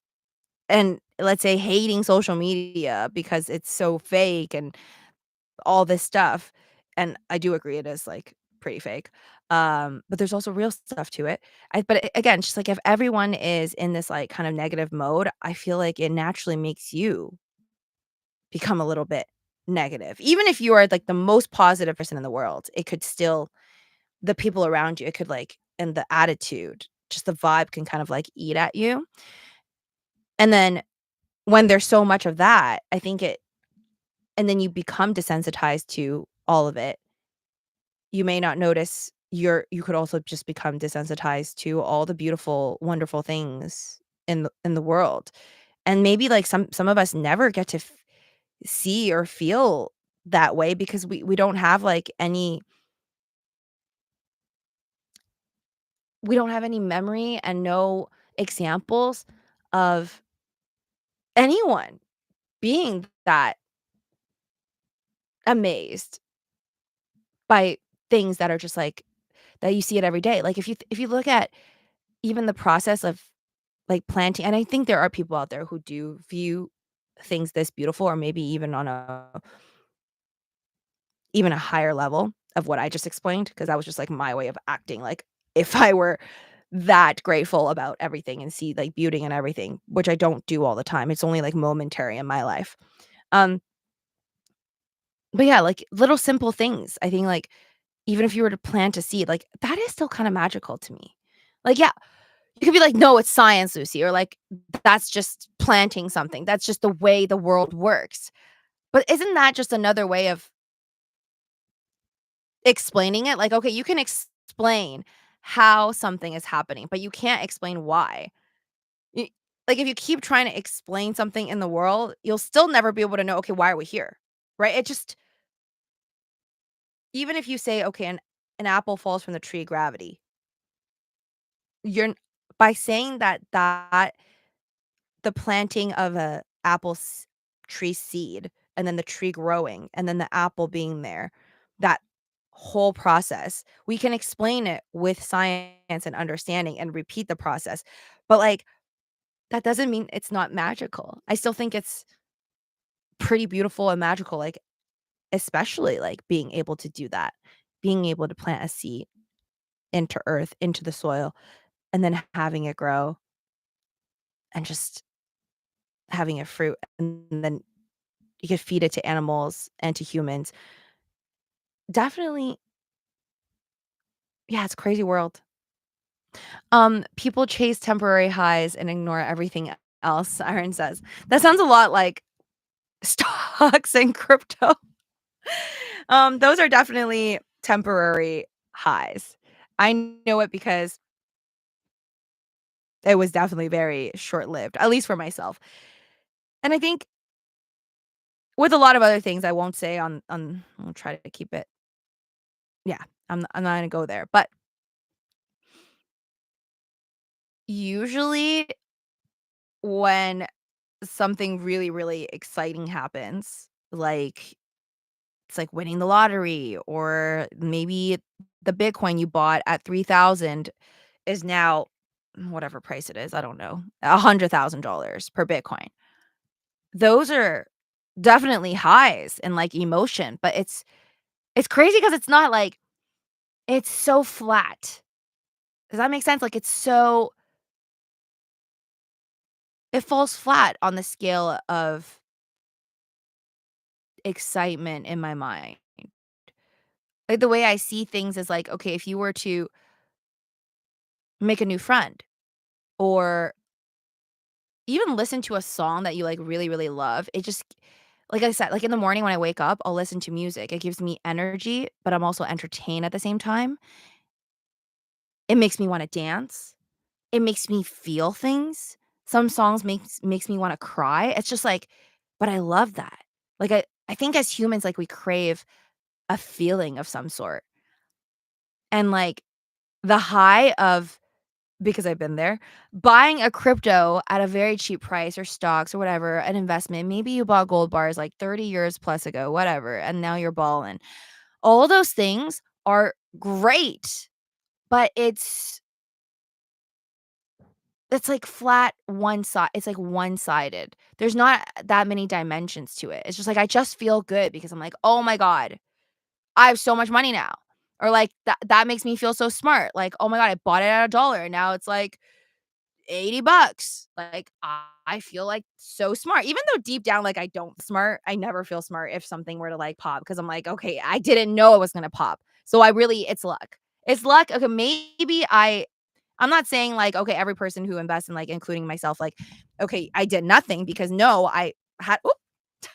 and, let's say, hating social media because it's so fake and all this stuff, and I do agree it is, like, pretty fake, but there's also real stuff to it. Again, just, like, if everyone is in this, like, kind of negative mode, I feel like it naturally makes you become a little bit negative. Even if you are, like, the most positive person in the world, it could still the people around you, it could, like and the attitude, just the vibe can kind of, like, eat at you, and then when there's so much of that, I think it and then you become desensitized to all of it. You may not notice you could also just become desensitized to all the beautiful, wonderful things in the world. And maybe, like, some of us never get to see or feel that way because we don't have, like, we don't have any memory and no examples of anyone being that amazed by things that are just, like that you see it every day. Like, if you look at even the process of, like, planting and I think there are people out there who do view things this beautiful or maybe even a higher level of what I just explained, because that was just, like, my way of acting, like, if I were that grateful about everything and see, like, beauty in everything, which I don't do all the time, it's only, like, momentary in my life. Um, but yeah, like, little simple things, I think, like, even if you were to plant a seed, like, that is still kinda magical to me. Like, yeah, you could be like, "No, it's science, Lucy," or like, "That's just planting something, that's just the way the world works." But isn't that just another way of explaining it? Like, okay, you can explain how something is happening, but you can't explain why. Y Like, if you keep trying to explain something in the world, you'll still never be able to know, "Okay, why are we here?" Right? It just even if you say, "Okay, an apple falls from the tree, gravity," you're n by saying that the planting of a apple tree seed and then the tree growing and then the apple being there, that whole process, we can explain it with science and understanding and repeat the process. But like that doesn't mean it's not magical. I still think it's pretty beautiful and magical, like especially like being able to do that, being able to plant a seed into earth, into the soil, and then having it grow and just having a fruit, and then you could feed it to animals and to humans. Definitely yeah, it's a crazy world. People chase temporary highs and ignore everything else, Siren says. That sounds a lot like stocks and crypto. Those are definitely temporary highs. I know it because it was definitely very short-lived, at least for myself. And I think with a lot of other things I won't say on I'll try to keep it yeah, I'm not gonna go there, but usually when something really, really exciting happens, like it's like winning the lottery or maybe the Bitcoin you bought at 3,000 is now whatever price it is, I don't know, $100,000 per Bitcoin. Those are definitely highs and, like, emotion, but it's crazy because it's not like it's so flat. Does that make sense? Like, it's so it falls flat on the scale of excitement in my mind. Like, the way I see things is like, okay, if you were to make a new friend or even listen to a song that you, like, really, really love, it just like I said, like, in the morning when I wake up, I'll listen to music. It gives me energy, but I'm also entertained at the same time. It makes me wanna dance. It makes me feel things. Some songs makes me wanna cry. It's just like but I love that. Like, I think as humans, like, we crave a feeling of some sort, and, like, the high of because I've been there, buying a crypto at a very cheap price or stocks or whatever, an investment, maybe you bought gold bars, like, 30 years plus ago, whatever, and now you're balling. All those things are great, but it's like flat one side it's like one-sided. There's not that many dimensions to it. It's just like, I just feel good because I'm like, "Oh my god, I have so much money now." Or like, that makes me feel so smart. Like, "Oh my god, I bought it at a dollar and now it's like 80 bucks." Like, I feel like so smart. Even though deep down, like, I don't smart. I never feel smart if something were to like pop because I'm like, "Okay, I didn't know it was gonna pop." So I really it's luck. It's luck. Okay, maybe I'm not saying like, okay, every person who invests in like including myself, like, okay, I did nothing because no, I had oop,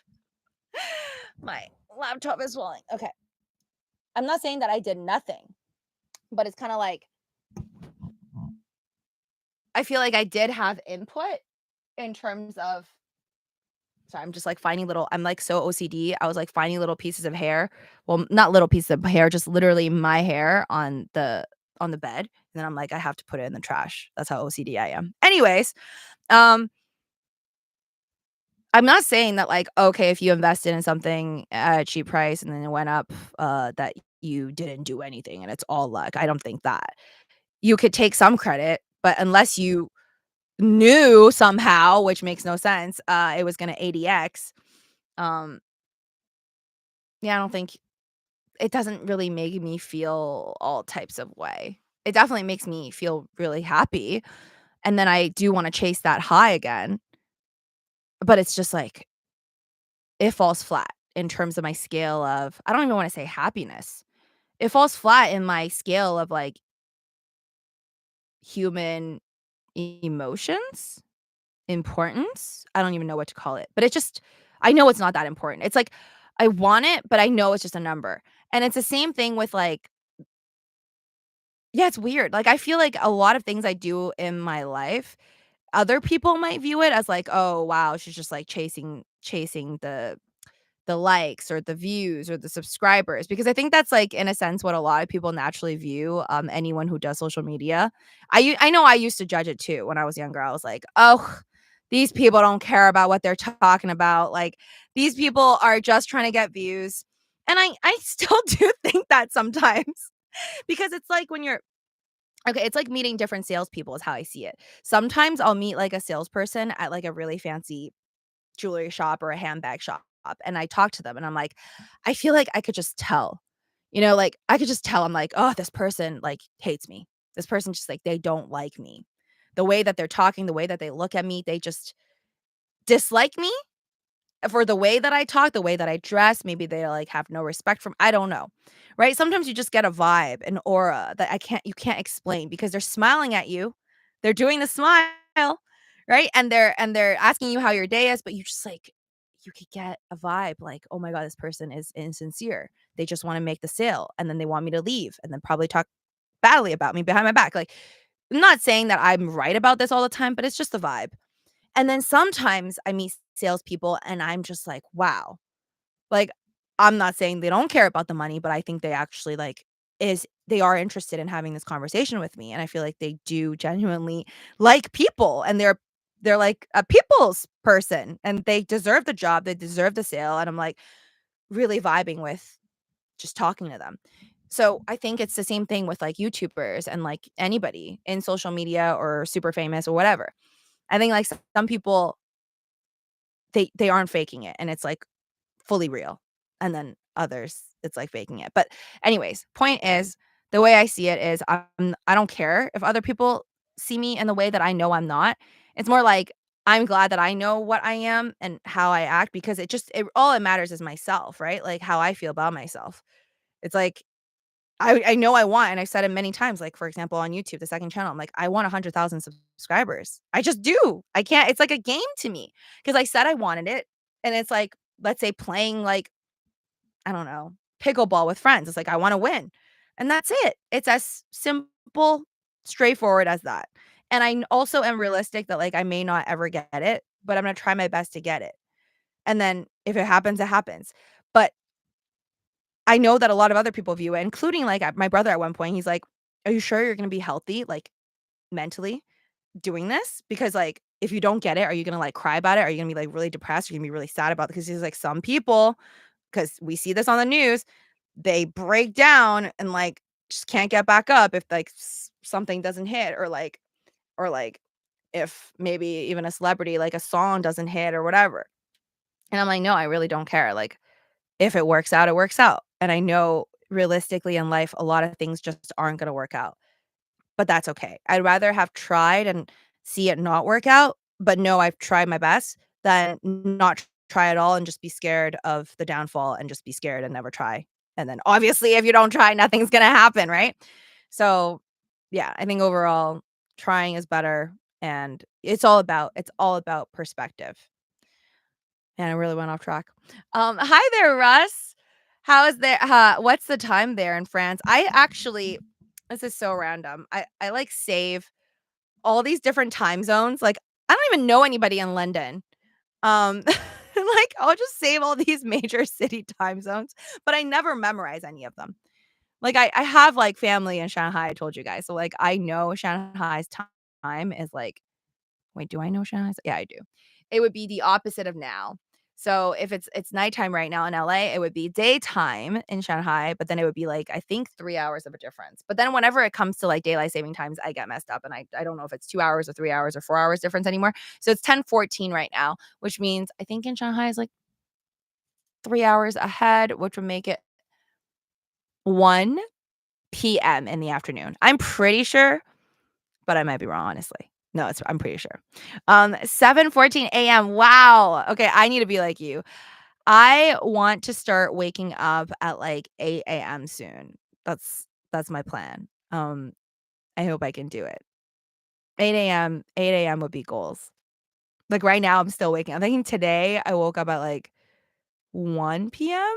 my laptop is falling. Okay. I'm not saying that I did nothing, but it's kind of like I feel like I did have input in terms of sorry, I'm just like finding little I'm like so OCD. I was like finding little pieces of hair. Well, not little pieces of hair, just literally my hair on the bed. And then I'm like, I have to put it in the trash. That's how OCD I am. Anyways, um, I'm not saying that like, okay, if you invested in something at a cheap price and then it went up, that you didn't do anything and it's all luck. I don't think that. You could take some credit, but unless you knew somehow, which makes no sense, it was gonna ADX, um, yeah, I don't think it doesn't really make me feel all types of way. It definitely makes me feel really happy, and then I do wanna chase that high again, but it's just like it falls flat in terms of my scale of I don't even wanna say happiness. It falls flat in my scale of, like, human emotions, importance? I don't even know what to call it, but it just I know it's not that important. It's like, I want it, but I know it's just a number, and it's the same thing with, like yeah, it's weird. Like, I feel like a lot of things I do in my life, other people might view it as like, "Oh, wow, she's just, like, chasing the likes or the views or the subscribers because I think that's like in a sense what a lot of people naturally view anyone who does social media. I know I used to judge it too when I was younger. I was like, "Oh, these people don't care about what they're talking about. Like these people are just trying to get views." And I still do think that sometimes because it's like when you're okay, it's like meeting different salespeople is how I see it. Sometimes I'll meet like a salesperson at like a really fancy jewelry shop or a handbag shop, and I talk to them and I'm like, I feel like I could just tell. You know, like I could just tell I'm like, "Oh, this person like hates me. This person just like they don't like me." The way that they're talking, the way that they look at me, they just dislike me for the way that I talk, the way that I dress, maybe they, like, have no respect from I don't know, right? Sometimes you just get a vibe, an aura that you can't explain because they're smiling at you. They're doing the smile, right? And they're asking you how your day is, but you just, like you could get a vibe like, "Oh my god, this person is insincere. They just wanna make the sale, and then they want me to leave, and then probably talk badly about me behind my back." Like, I'm not saying that I'm right about this all the time, but it's just a vibe. And then sometimes I meet salespeople and I'm just like, "Wow." Like, I'm not saying they don't care about the money, but I think they actually, like, they are interested in having this conversation with me, and I feel like they do genuinely like people, and they're like a people's person, and they deserve the job, they deserve the sale, and I'm, like, really vibing with just talking to them. So, I think it's the same thing with, like, YouTubers and, like, anybody in social media or super famous or whatever. I think, like, some people they aren't faking it, and it's, like, fully real, and then others, it's, like, faking it, but anyways, point is, the way I see it is I don't care if other people see me in the way that I know I'm not. It's more like, I'm glad that I know what I am and how I act because it all it matters is myself, right? Like, how I feel about myself. It's like, I know I want and I've said it many times, like, for example, on YouTube, the 2nd channel, I'm like, "I want 100,000 subscribers." I just do. I can't it's like a game to me because I said I wanted it, and it's like, let's say playing, like, I don't know, pickleball with friends. It's like, I wanna win, and that's it. It's as simple, straightforward as that, and also am realistic that, like, I may not ever get it, but I'm gonna try my best to get it, and then if it happens, it happens, but I know that a lot of other people view it, including, like, my brother at one point, he's like, "Are you sure you're gonna be healthy, like, mentally doing this? Because, like, if you don't get it, are you gonna, like, cry about it? Are you gonna be, like, really depressed? Are you gonna be really sad about it?" Because he's like, "Some people, because we see this on the news, they break down and, like, just can't get back up if, like, something doesn't hit or, like, if maybe even a celebrity, like, a song doesn't hit or whatever." And I'm like, "No, I really don't care, like, if it works out, it works out." And I know realistically in life, a lot of things just aren't gonna work out, but that's okay. I'd rather have tried and see it not work out, but know I've tried my best than not try at all and just be scared of the downfall and just be scared and never try. And then obviously if you don't try, nothing's gonna happen, right? So, yeah, I think overall trying is better and it's all about perspective. And I really went off track. Hi there, Russ. How is there what's the time there in France? I actually this is so random. I like save all these different time zones. Like I don't even know anybody in London. Like I'll just save all these major city time zones, but I never memorize any of them. Like I have like family in Shanghai, I told you guys. So like I know Shanghai's time is like wait, do I know Shanghai's? Yeah, I do. It would be the opposite of now. So if it's nighttime right now in LA, it would be daytime in Shanghai, but then it would be like I think 3 hours of a difference. But then whenever it comes to like daylight saving times, I get messed up and I don't know if it's 2 hours or 3 hours or 4 hours difference anymore. So it's 10:14 right now, which means I think in Shanghai is like 3 hours ahead, which would make it 1 PM in the afternoon. I'm pretty sure, but I might be wrong, honestly. No, I'm pretty sure. 7:14 AM. Wow. Okay, I need to be like you. I want to start waking up at like 8 AM soon. That's my plan. I hope I can do it. 8 AM would be goals. Like right now I'm still waking. I'm thinking today I woke up at like 1 PM.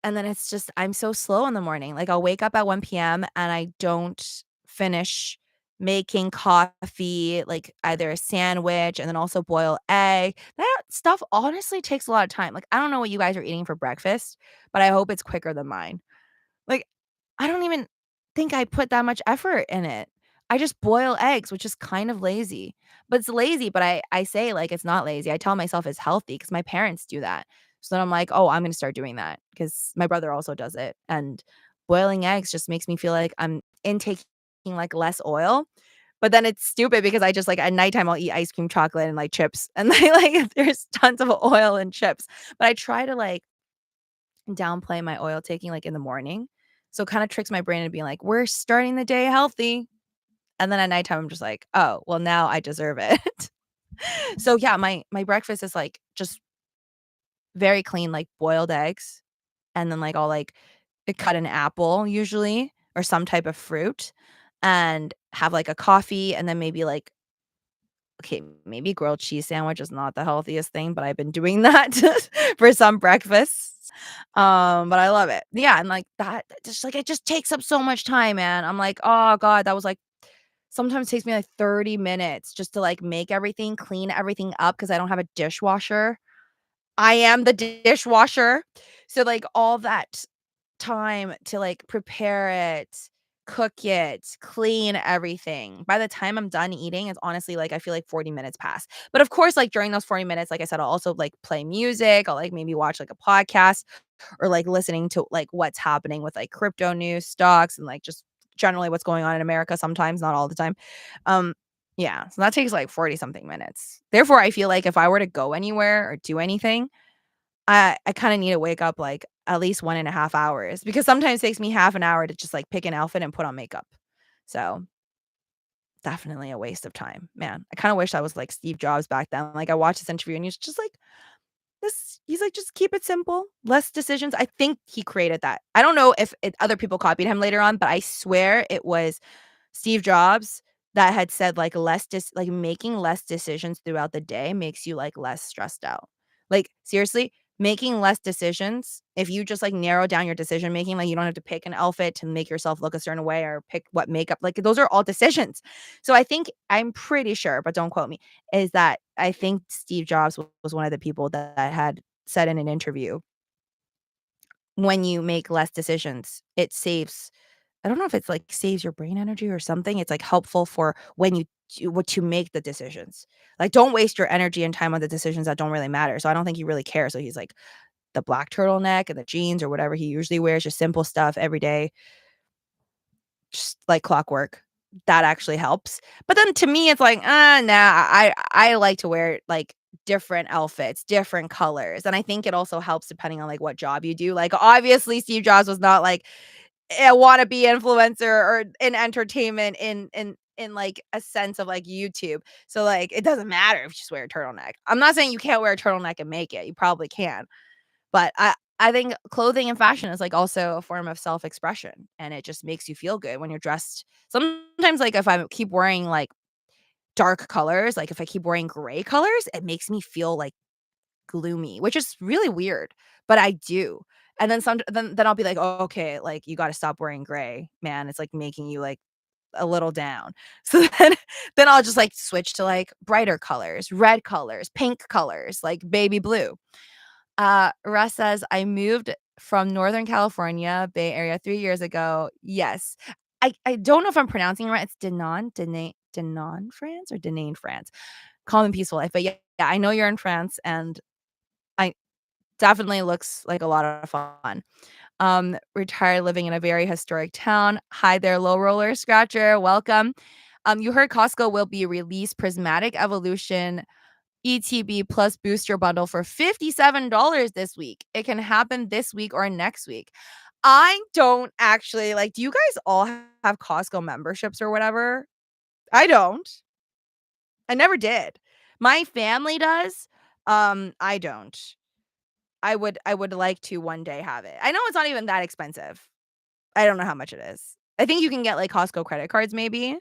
And then it's just I'm so slow in the morning. Like, I'll wake up at 1 PM and I don't finish making coffee, like, either a sandwich and then also boil egg. That stuff honestly takes a lot of time. Like, I don't know what you guys are eating for breakfast, but I hope it's quicker than mine. Like, I don't even think I put that much effort in it. I just boil eggs, which is kind of lazy. But it's lazy, but I say, like, it's not lazy. I tell myself it's healthy because my parents do that. So then I'm like, "Oh, I'm gonna start doing that because my brother also does it." And boiling eggs just makes me feel like I'm intaking, like, less oil. But then it's stupid because I just, like, at nighttime, I'll eat ice cream, chocolate, and, like, chips, and there's tons of oil and chips. But I try to, like, downplay my oil taking, like, in the morning. So it kinda tricks my brain into being like, "We're starting the day healthy." And then at nighttime, I'm just like, "Oh, well, now I deserve it." So, yeah, my breakfast is, like, just very clean, like, boiled eggs, and then, like, I'll, like, cut an apple usually or some type of fruit and have, like, a coffee and then maybe, like okay, maybe grilled cheese sandwich is not the healthiest thing, but I've been doing that for some breakfasts. But I love it. Yeah, and, like, that just, like, it just takes up so much time, man. I'm like, "Oh god," that was, like sometimes takes me, like, 30 minutes just to, like, make everything, clean everything up because I don't have a dishwasher. I am the dishwasher. So, like, all that time to, like, prepare it, cook it, clean everything. By the time I'm done eating, it's honestly, like, I feel like 40 minutes pass. But, of course, like, during those 40 minutes, like I said, I'll also, like, play music. I'll, like, maybe watch, like, a podcast or, like, listening to, like, what's happening with, like, crypto news, stocks, and, like, just generally what's going on in America sometimes, not all the time. Um, yeah, so that takes, like, 40 something minutes. Therefore, I feel like if I were to go anywhere or do anything, I kinda need to wake up, like, at least 1.5 hours because sometimes it takes me half an hour to just, like, pick an outfit and put on makeup. So, definitely a waste of time. Man, I kinda wish I was like Steve Jobs back then. Like, I watched this interview and he's just like, "This" he's like, "Just keep it simple, less decisions." I think he created that. I don't know if other people copied him later on, but I swear it was Steve Jobs that had said, like, making less decisions throughout the day makes you, like, less stressed out. Like, seriously, making less decisions, if you just, like, narrow down your decision making, like, you don't have to pick an outfit to make yourself look a certain way or pick what makeup like, those are all decisions. So I think I'm pretty sure, but don't quote me, is that I think Steve Jobs was one of the people that had said in an interview, "When you make less decisions, it saves" I don't know if it's, like, saves your brain energy or something, it's, like, helpful for when you what to make the decisions. Like, don't waste your energy and time on the decisions that don't really matter, so I don't think he really cares, so he's, like, the black turtleneck and the jeans or whatever he usually wears, just simple stuff every day, just like clockwork. That actually helps. But then to me, it's like, nah, I like to wear, like, different outfits, different colors, and I think it also helps depending on, like, what job you do. Like, obviously, Steve Jobs was not, like, a wannabe influencer or in entertainment in, like, a sense of, like, YouTube. So, like, it doesn't matter if you just wear a turtleneck. I'm not saying you can't wear a turtleneck and make it, you probably can, but I think clothing and fashion is, like, also a form of self-expression, and it just makes you feel good when you're dressed sometimes, like, if I keep wearing, like, dark colors, like, if I keep wearing gray colors, it makes me feel, like, gloomy, which is really weird, but I do. And then then I'll be like, "Oh, okay, like, you gotta stop wearing gray, man, it's, like, making you, like, a little down." So then I'll just, like, switch to, like, brighter colors, red colors, pink colors, like baby blue. Russ says, "I moved from Northern California, Bay Area 3 years ago." Yes. I don't know if I'm pronouncing it right. It's Denain, France or Denain, France. Calm and peaceful life, but yeah, I know you're in France, and I definitely looks like a lot of fun. Retired living in a very historic town. Hi there, low roller scratcher, welcome. You heard Costco will be release Prismatic Evolution ETB plus booster bundle for $57 this week. It can happen this week or next week. I don't actually like, do you guys all have Costco memberships or whatever? I don't. I never did. My family does. I don't. I would like to one day have it. I know it's not even that expensive. I don't know how much it is. I think you can get, like, Costco credit cards maybe,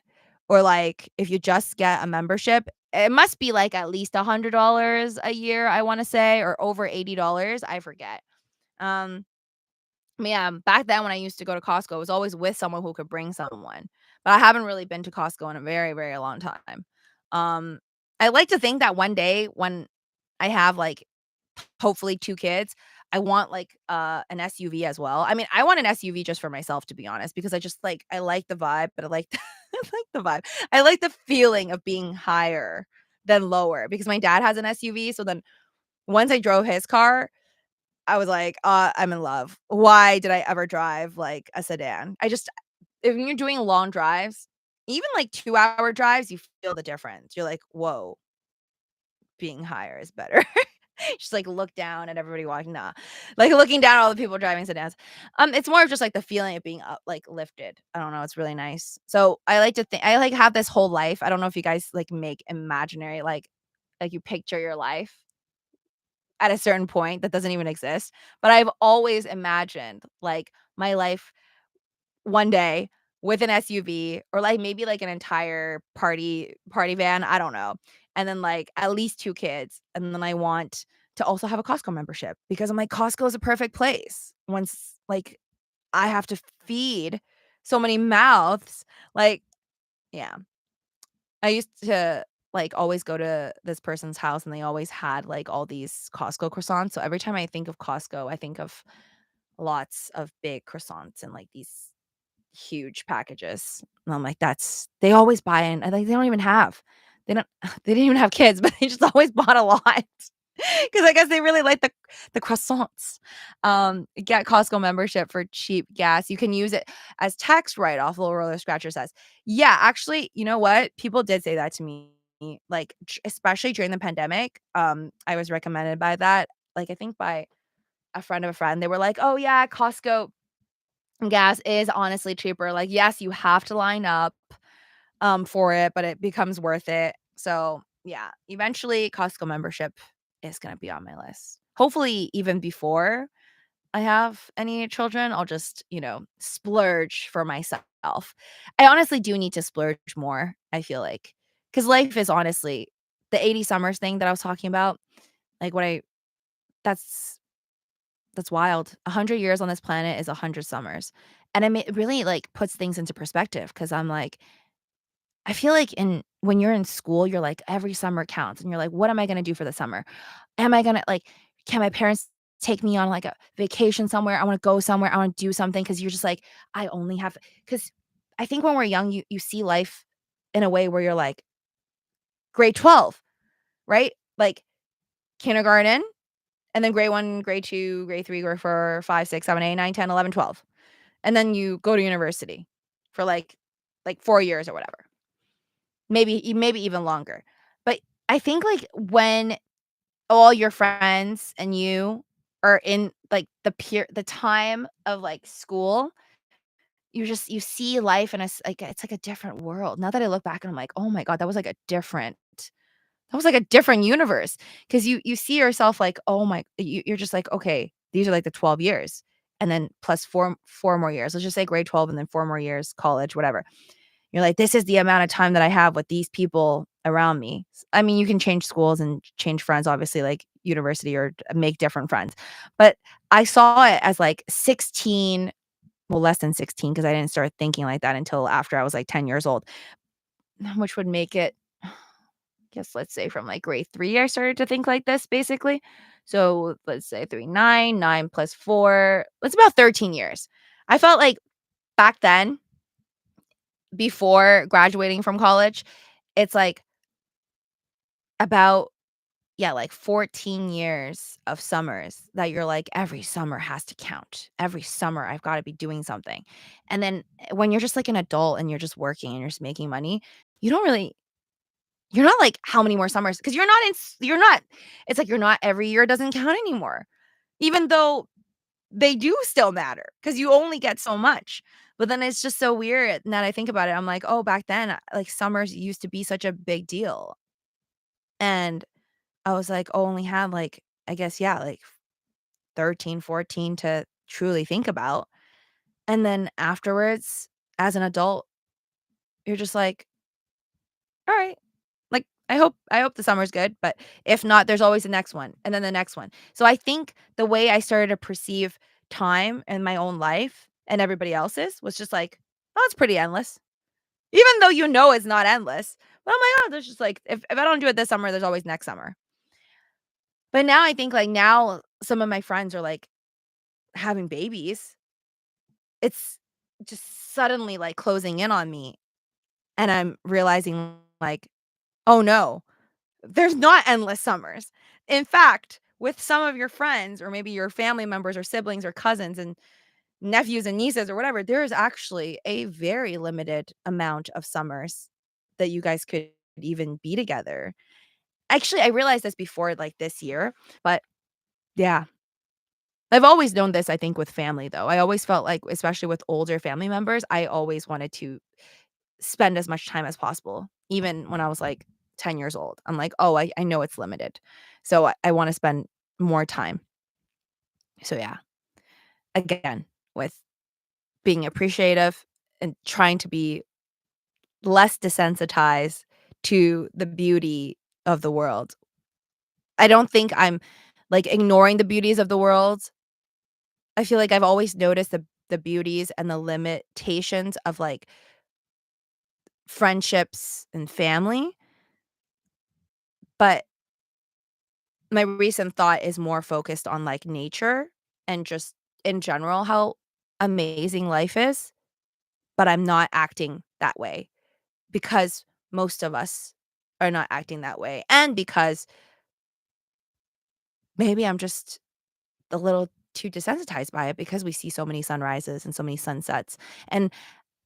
or, like, if you just get a membership, it must be, like, at least $100 a year, I wanna say, or over $80, I forget. Um, yeah, back then when I used to go to Costco, I was always with someone who could bring someone, but I haven't really been to Costco in a very, very long time. Um, I like to think that one day when I have, like, hopefully 2 kids, I want, like, an SUV as well. I mean, I want an SUV just for myself, to be honest, because I just, like I like the vibe, but I like I like the vibe. I like the feeling of being higher than lower because my dad has an SUV, so then once I drove his car, I was like, I'm in love. Why did I ever drive, like, a sedan?" I just if you're doing long drives, even, like, 2-hour drives, you feel the difference. You're like, "Whoa, being higher is better." Just, like, look down at everybody walking nah. Like, looking down at all the people driving sedans. It's more of just, like, the feeling of being up like, lifted. I don't know, it's really nice. So, I like to think I, like, have this whole life. I don't know if you guys, like, make imaginary, like, like, you picture your life at a certain point that doesn't even exist, but I've always imagined, like, my life one day with an SUV or, like, maybe, like, an entire party van, I don't know, and then, like, at least 2 kids, and then I want to also have a Costco membership because I'm like, Costco is a perfect place once, like, I have to feed so many mouths, like yeah. I used to, like, always go to this person's house, and they always had, like, all these Costco croissants, so every time I think of Costco, I think of lots of big croissants and, like, these huge packages, and I'm like, "That's" they always buy in and, like, they don't even have they don't they didn't even have kids, but they just always bought a lot. 'Cause I guess they really like the croissants. Get Costco membership for cheap gas. You can use it as tax write-off, Little Roller Scratcher says. Yeah, actually, you know what? People did say that to me, like, especially during the pandemic. I was recommended by that, like, I think by a friend of a friend. They were like, "Oh, yeah, Costco gas is honestly cheaper." Like, yes, you have to line up, for it, but it becomes worth it. So, yeah, eventually Costco membership is gonna be on my list. Hopefully, even before I have any children, I'll just, splurge for myself. I honestly do need to splurge more, I feel like, because life is honestly the 80 summers thing that I was talking about, like, what I that's that's wild. 100 years on this planet is 100 summers, and it really, like, puts things into perspective because 'cause I'm like, I feel like when you're in school, you're like, every summer counts, and you're like, "What am I gonna do for the summer? Am I gonna like, can my parents take me on, like, a vacation somewhere? I wanna go somewhere, I wanna do something because 'cause you're just like, I only have because I think when we're young, you see life in a way where you're like, grade 12, right? Like, kindergarten, and then grade 1, grade 2, grade 3, grade 4, 5, 6, 7, 8, 9, 10, 11, 12, and then you go to university for, like 4 years or whatever. Maybe even longer. But I think, like, when all your friends and you are in, like, the time of, like, school, you see life in like, it's like a different world. Now that I look back and I'm like, "Oh my god, that was like a different universe." Because you see yourself like, "Oh my" you're just like, "Okay, these are, like, the 12 years, and then plus 4 more years." Let's just say grade 12 and then 4 more years, college, whatever. You're like, "This is the amount of time that I have with these people around me." I mean, you can change schools and change friends, obviously, like university or make different friends. But I saw it as like 16, well, less than 16 because I didn't start thinking like that until after I was like 10 years old, which would make it, guess, let's say from like grade 3, I started to think like this basically. So let's say 3, 9, 9 plus 4, it's about 13 years. I felt like back then, before graduating from college, it's like about yeah, like 14 years of summers that you're like, "Every summer has to count. Every summer I've gotta be doing something." And then, when you're just like an adult and you're just working and you're just making money, you don't really you're not like, "How many more summers?" 'Cause you're not it's like you're not every year doesn't count anymore, even though they do still matter because you only get so much. But then it's just so weird now that I think about it, I'm like, "Oh, back then, like, summers used to be such a big deal." And I was like, oh, only have like, I guess, yeah, like 13, 14 to truly think about. And then afterwards, as an adult, you're just like, all right, like I hope the summer's good, but if not, there's always the next one and then the next one. So I think the way I started to perceive time in my own life and everybody else's was just like, oh, it's pretty endless. Even though it's not endless. But I'm like, oh, there's just like if I don't do it this summer, there's always next summer. But now I think like now some of my friends are like having babies, it's just suddenly, like, closing in on me, and I'm realizing, like, "Oh, no, there's not endless summers." In fact, with some of your friends or maybe your family members or siblings or cousins and nephews and nieces or whatever, there is actually a very limited amount of summers that you guys could even be together. Actually, I realized this before, like, this year, but yeah. I've always known this, I think, with family, though. I always felt like, especially with older family members, I always wanted to spend as much time as possible, even when I was, like 10 years old. I'm like, "Oh, I know it's limited." So I wanna spend more time. So, yeah, again, with being appreciative and trying to be less desensitized to the beauty of the world. I don't think I'm, like, ignoring the beauties of the world. I feel like I've always noticed the beauties and the limitations of, like, friendships and family, but my recent thought is more focused on, like, nature and just in general how amazing life is, but I'm not acting that way because most of us are not acting that way, and because maybe I'm just a little too desensitized by it because we see so many sunrises and so many sunsets, and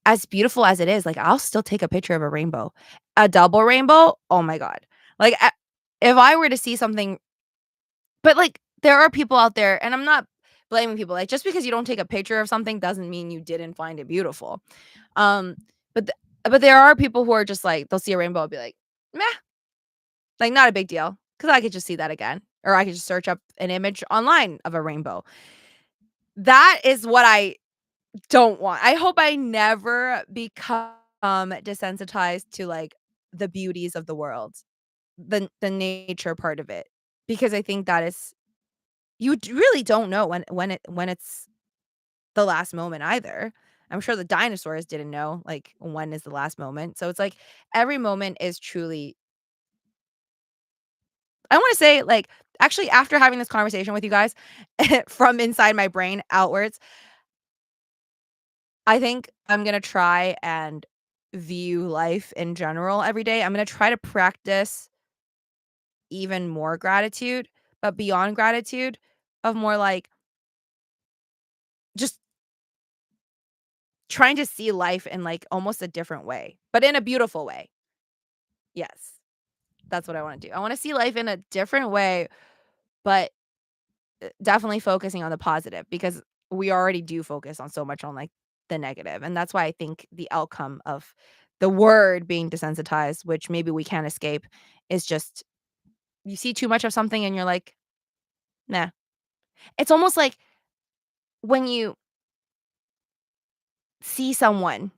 as beautiful as it is, like, I'll still take a picture of a rainbow. A double rainbow? Oh my god. Like, if I were to see something but, like, there are people out there and I'm not blaming people, like, just because you don't take a picture of something doesn't mean you didn't find it beautiful. Um, but the but there are people who are just like, they'll see a rainbow and be like, "Meh," like, not a big deal, because I could just see that again, or I could just search up an image online of a rainbow. That is what I don't want. I hope I never become desensitized to, like, the beauties of the world, the nature part of it, because I think that is really don't know when it's the last moment either. I'm sure the dinosaurs didn't know, like, when is the last moment. So it's like every moment is truly I wanna say, like, actually, after having this conversation with you guys, from inside my brain outwards, I think I'm gonna try and view life in general every day. I'm gonna try to practice even more gratitude, but beyond gratitude, of more like just trying to see life in, like, almost a different way, but in a beautiful way. Yes, that's what I wanna do. I wanna see life in a different way, but, definitely focusing on the positive because we already do focus on so much on, like, the negative, and that's why I think the outcome of the word being desensitized, which maybe we can't escape, is just you see too much of something and you're like, "Nah." It's almost like when you see someone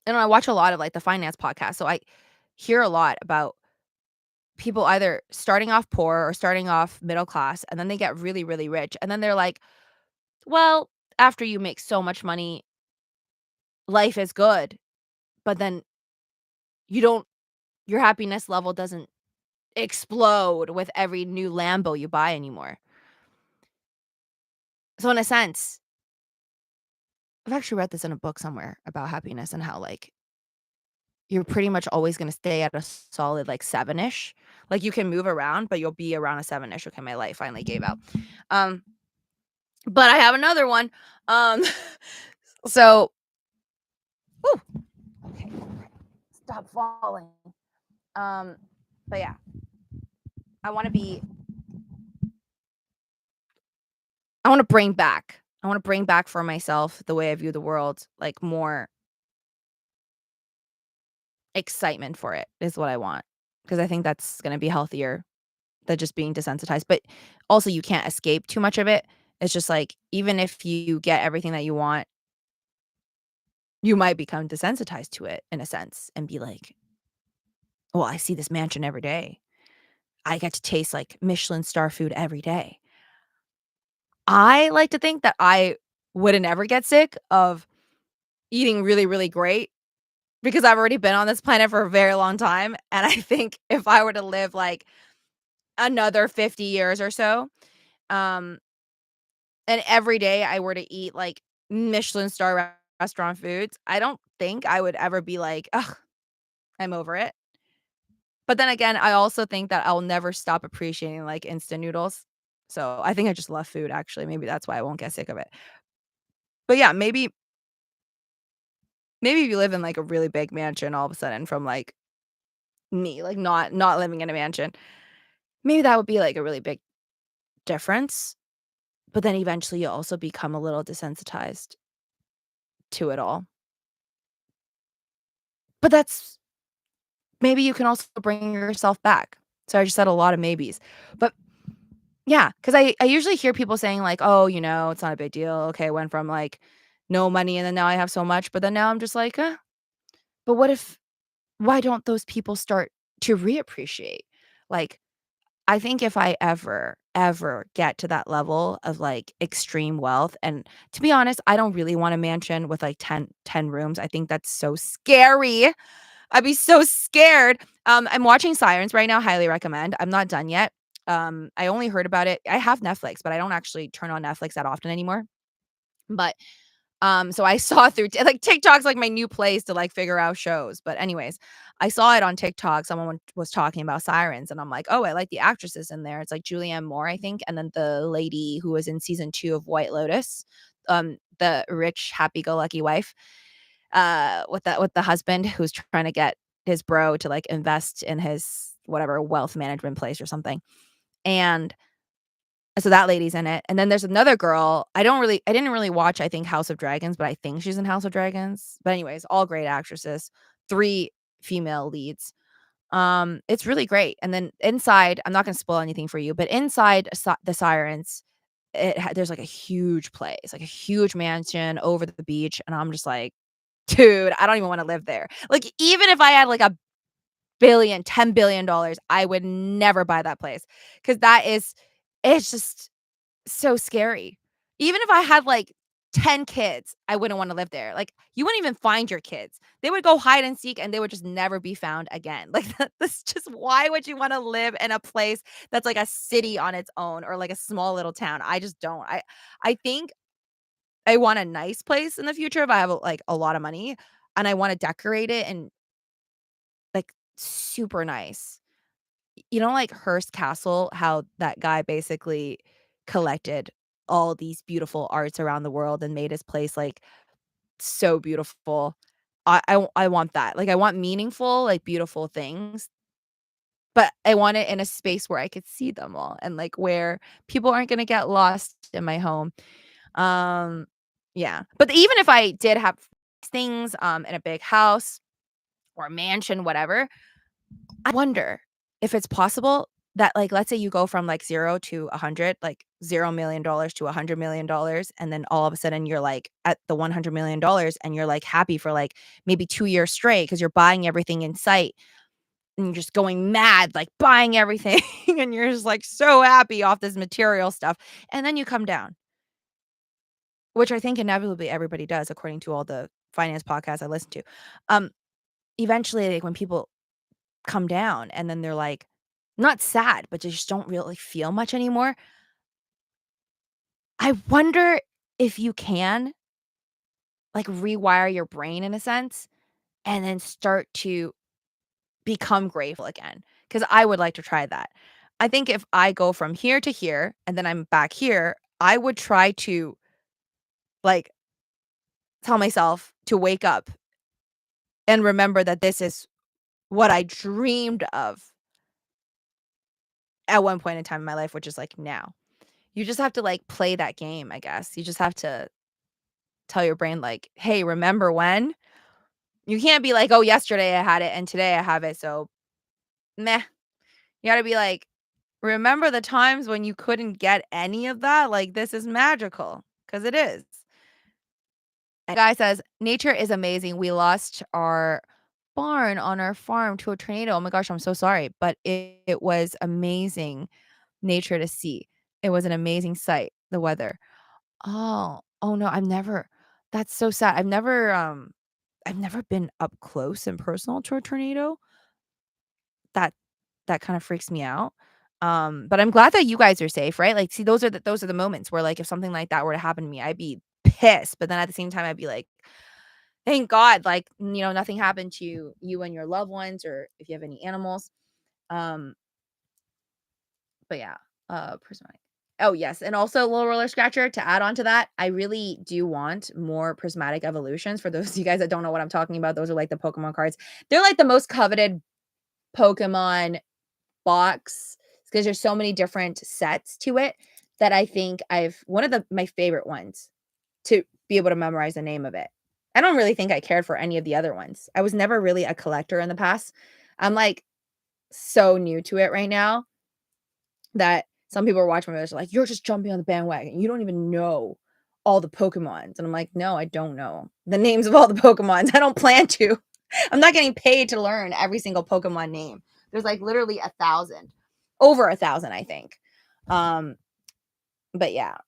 and I watch a lot of, like, the finance podcasts, so I hear a lot about people either starting off poor or starting off middle class, and then they get really, really rich, and then they're like, "Well, after you make so much money, life is good, but then you don't your happiness level doesn't explode with every new Lambo you buy anymore." So in a sense, I've actually read this in a book somewhere about happiness and how, like, you're pretty much always gonna stay at a solid, like, 7-ish. Like, you can move around, but you'll be around a 7-ish. Okay, my light finally gave out. Um, but I have another one. Um, so Ooh, okay, stop falling. Um, but yeah, I wanna be I wanna bring back for myself the way I view the world, like, more excitement for it is what I want, because I think that's gonna be healthier than just being desensitized, but also you can't escape too much of it. It's just like, even if you get everything that you want, you might become desensitized to it in a sense and be like, "Well, I see this mansion every day. I get to taste, like, Michelin star food every day." I like to think that I wouldn't ever get sick of eating really, really great because I've already been on this planet for a very long time, and I think if I were to live, like, another 50 years or so, um and every day I were to eat, like, Michelin star restaurant foods, I don't think I would ever be like, "Ugh, I'm over it." But then again, I also think that I'll never stop appreciating, like, instant noodles. So, I think I just love food, actually, maybe that's why I won't get sick of it. But yeah, maybe if you live in, like, a really big mansion all of a sudden from, like, me, like, not living in a mansion, maybe that would be, like, a really big difference, but then eventually you'll also become a little desensitized to it all. But that's maybe you can also bring yourself back. So I just said a lot of maybes. But yeah, because I usually hear people saying like, "Oh, it's not a big deal. Okay, I went from like no money and then now I have so much." But then now I'm just like, but what if why don't those people start to reappreciate? Like, I think if I ever get to that level of, like, extreme wealth and to be honest, I don't really want a mansion with, like, ten rooms. I think that's so scary. I'd be so scared. I'm watching Sirens right now, highly recommend. I'm not done yet. I only heard about it I have Netflix, but I don't actually turn on Netflix that often anymore. But so I saw through like, TikTok's like my new place to, like, figure out shows, but anyways, I saw it on TikTok, someone was talking about Sirens, and I'm like, "Oh, I like the actresses in there." It's, like, Julianne Moore, I think, and then the lady who was in season 2 of White Lotus, the rich, happy-go-lucky wife, with the husband who's trying to get his bro to, like, invest in his whatever wealth management place or something, and so that lady's in it, and then there's another girl, I didn't really watch, I think, House of Dragons, but I think she's in House of Dragons. But anyways, all great actresses, 3 female leads. It's really great, and then inside I'm not gonna spoil anything for you, but inside the Sirens, there's, like, a huge place, like, a huge mansion over the beach, and I'm just like, "Dude, I don't even wanna live there." Like, even if I had, like, $10 billion, I would never buy that place because it's just so scary. Even if I had, like, 10 kids, I wouldn't wanna live there. Like, you wouldn't even find your kids. They would go hide and seek, and they would just never be found again. Like, that's just why would you wanna live in a place that's like a city on its own or like a small little town? I just don't. I think I want a nice place in the future if I have, like, a lot of money, and I wanna decorate it and, like, super nice. Like Hearst Castle, how that guy basically collected all these beautiful arts around the world and made his place, like, so beautiful. I want that. Like, I want meaningful, like, beautiful things, but I want it in a space where I could see them all and, like, where people aren't gonna get lost in my home. Um, yeah. But even if I did have things, in a big house or a mansion, whatever, I wonder if it's possible that, like, let's say you go from, like, 0 to 100, like, $0,000,000 to $100,000,000, and then all of a sudden you're, like, at the $100,000,000 and you're, like, happy for, like, maybe 2 years straight because 'cause you're buying everything in sight and you're just going mad, like, buying everything, and you're just, like, so happy off this material stuff, and then you come down, which I think inevitably everybody does according to all the finance podcasts I listen to. Um, Eventually, like, when people come down and then they're, like, not sad, but they just don't really feel much anymore. I wonder if you can, like, rewire your brain in a sense and then start to become grateful again. Because I would like to try that. I think if I go from here to here and then I'm back here, I would try to, like, tell myself to wake up and remember that this is what I dreamed of at one point in time in my life, which is, like, now. You just have to, like, play that game, I guess. You just have to tell your brain, like, "Hey, remember when?" You can't be like, "Oh, yesterday I had it and today I have it, so meh." You gotta be like, "Remember the times when you couldn't get any of that? Like, this is magical, because it is." And guy says, "Nature is amazing. We lost our barn on our farm to a tornado. Oh my gosh, I'm so sorry, but it was amazing nature to see. It was an amazing sight, the weather." Oh. Oh, no, that's so sad. I've never been up close and personal to a tornado. That that kinda freaks me out. But I'm glad that you guys are safe, right? Like, see, those are the moments where, like, if something like that were to happen to me, I'd be pissed, but then at the same time, I'd be like, "Thank God, like, nothing happened to you and your loved ones or if you have any animals." Um, but yeah, prismatic. Oh, yes, and also little roller scratcher to add on to that, I really do want more prismatic evolutions. For those of you guys that don't know what I'm talking about, those are, like, the Pokemon cards. They're, like, the most coveted Pokemon box because there's so many different sets to it that I think I've one of my favorite ones to be able to memorize the name of it. I don't really think I cared for any of the other ones. I was never really a collector in the past. I'm, like, so new to it right now that some people are watching my videos, like, "You're just jumping on the bandwagon. You don't even know all the Pokemons." And I'm like, "No, I don't know the names of all the Pokemons. I don't plan to. I'm not getting paid to learn every single Pokemon name. There's, like, literally 1,000. Over 1,000, I think. Um, but yeah,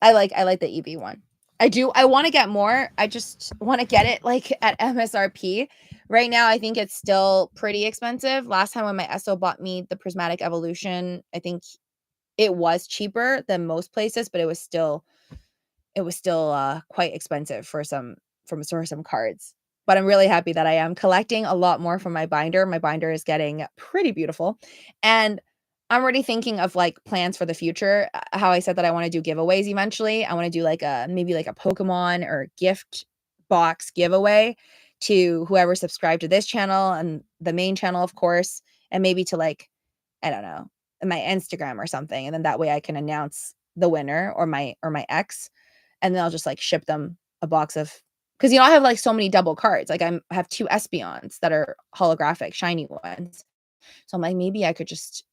I like the EV one. I wanna get more. I just wanna get it, like, at MSRP. Right now, I think it's still pretty expensive. Last time when my ESO bought me the Prismatic Evolution, I think it was cheaper than most places, but it was still quite expensive for some cards. But I'm really happy that I am collecting a lot more from my binder. My binder is getting pretty beautiful, and I'm already thinking of, like, plans for the future. How I said that I wanna do giveaways eventually. I wanna do, like, maybe, like, a Pokemon or gift box giveaway to whoever subscribed to this channel and the main channel, of course, and maybe to, like, I don't know, my Instagram or something, and then that way I can announce the winner or my ex, and then I'll just, like, ship them a box of, because I have, like, so many double cards, like, I have 2 Espeons that are holographic, shiny ones. So I'm like, maybe I could just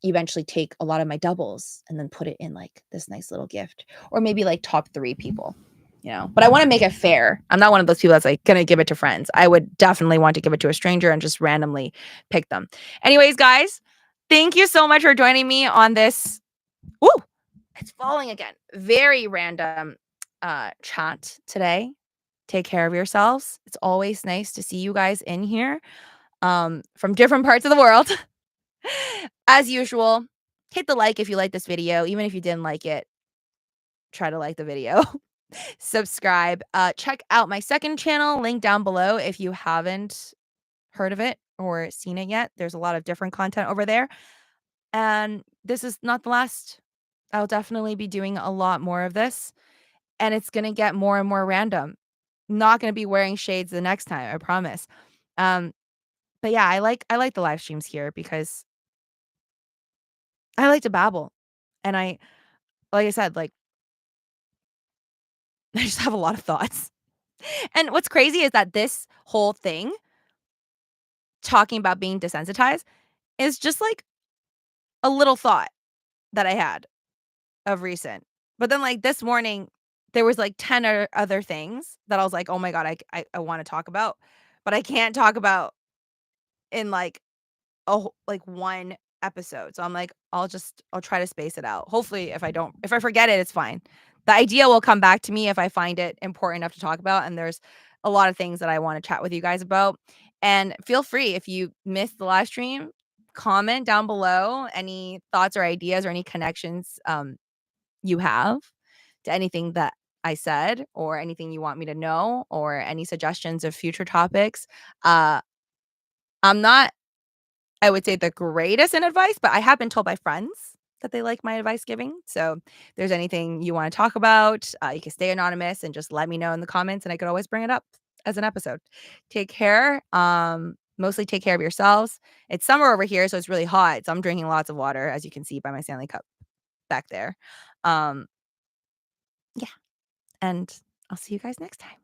eventually take a lot of my doubles and then put it in, like, this nice little gift, or maybe, like, top 3 people, but I wanna make it fair. I'm not one of those people that's, like, gonna give it to friends. I would definitely want to give it to a stranger and just randomly pick them. Anyways, guys, thank you so much for joining me on this. Ooh, it's falling again. Very random chat today. Take care of yourselves. It's always nice to see you guys in here from different parts of the world. As usual, hit the like if you like this video. Even if you didn't like it, try to like the video. Subscribe. Check out my second channel, link down below if you haven't heard of it or seen it yet. There's a lot of different content over there. And this is not the last. I'll definitely be doing a lot more of this, and it's gonna get more and more random. Not gonna be wearing shades the next time, I promise. Um, but yeah, I like the live streams here because I like to babble, and like I said, like, I just have a lot of thoughts. And what's crazy is that this whole thing, talking about being desensitized, is just like a little thought that I had of recent. But then, like, this morning, there was, like, 10 other things that I was like, "Oh my god, I wanna talk about," but I can't talk about in, like, like, 1 episode. So I'm like, I'll try to space it out. Hopefully, if I forget it, it's fine. The idea will come back to me if I find it important enough to talk about, and there's a lot of things that I wanna chat with you guys about. And feel free, if you missed the live stream, comment down below any thoughts or ideas or any connections, you have to anything that I said, or anything you want me to know, or any suggestions of future topics. Uh, I'm not, I would say, the greatest in advice, but I have been told by friends that they like my advice giving. So if there's anything you want to talk about, you can stay anonymous and just let me know in the comments, and I could always bring it up as an episode. Take care. Mostly take care of yourselves. It's summer over here, so it's really hot. So I'm drinking lots of water, as you can see by my Stanley Cup back there. Um, yeah, and I'll see you guys next time.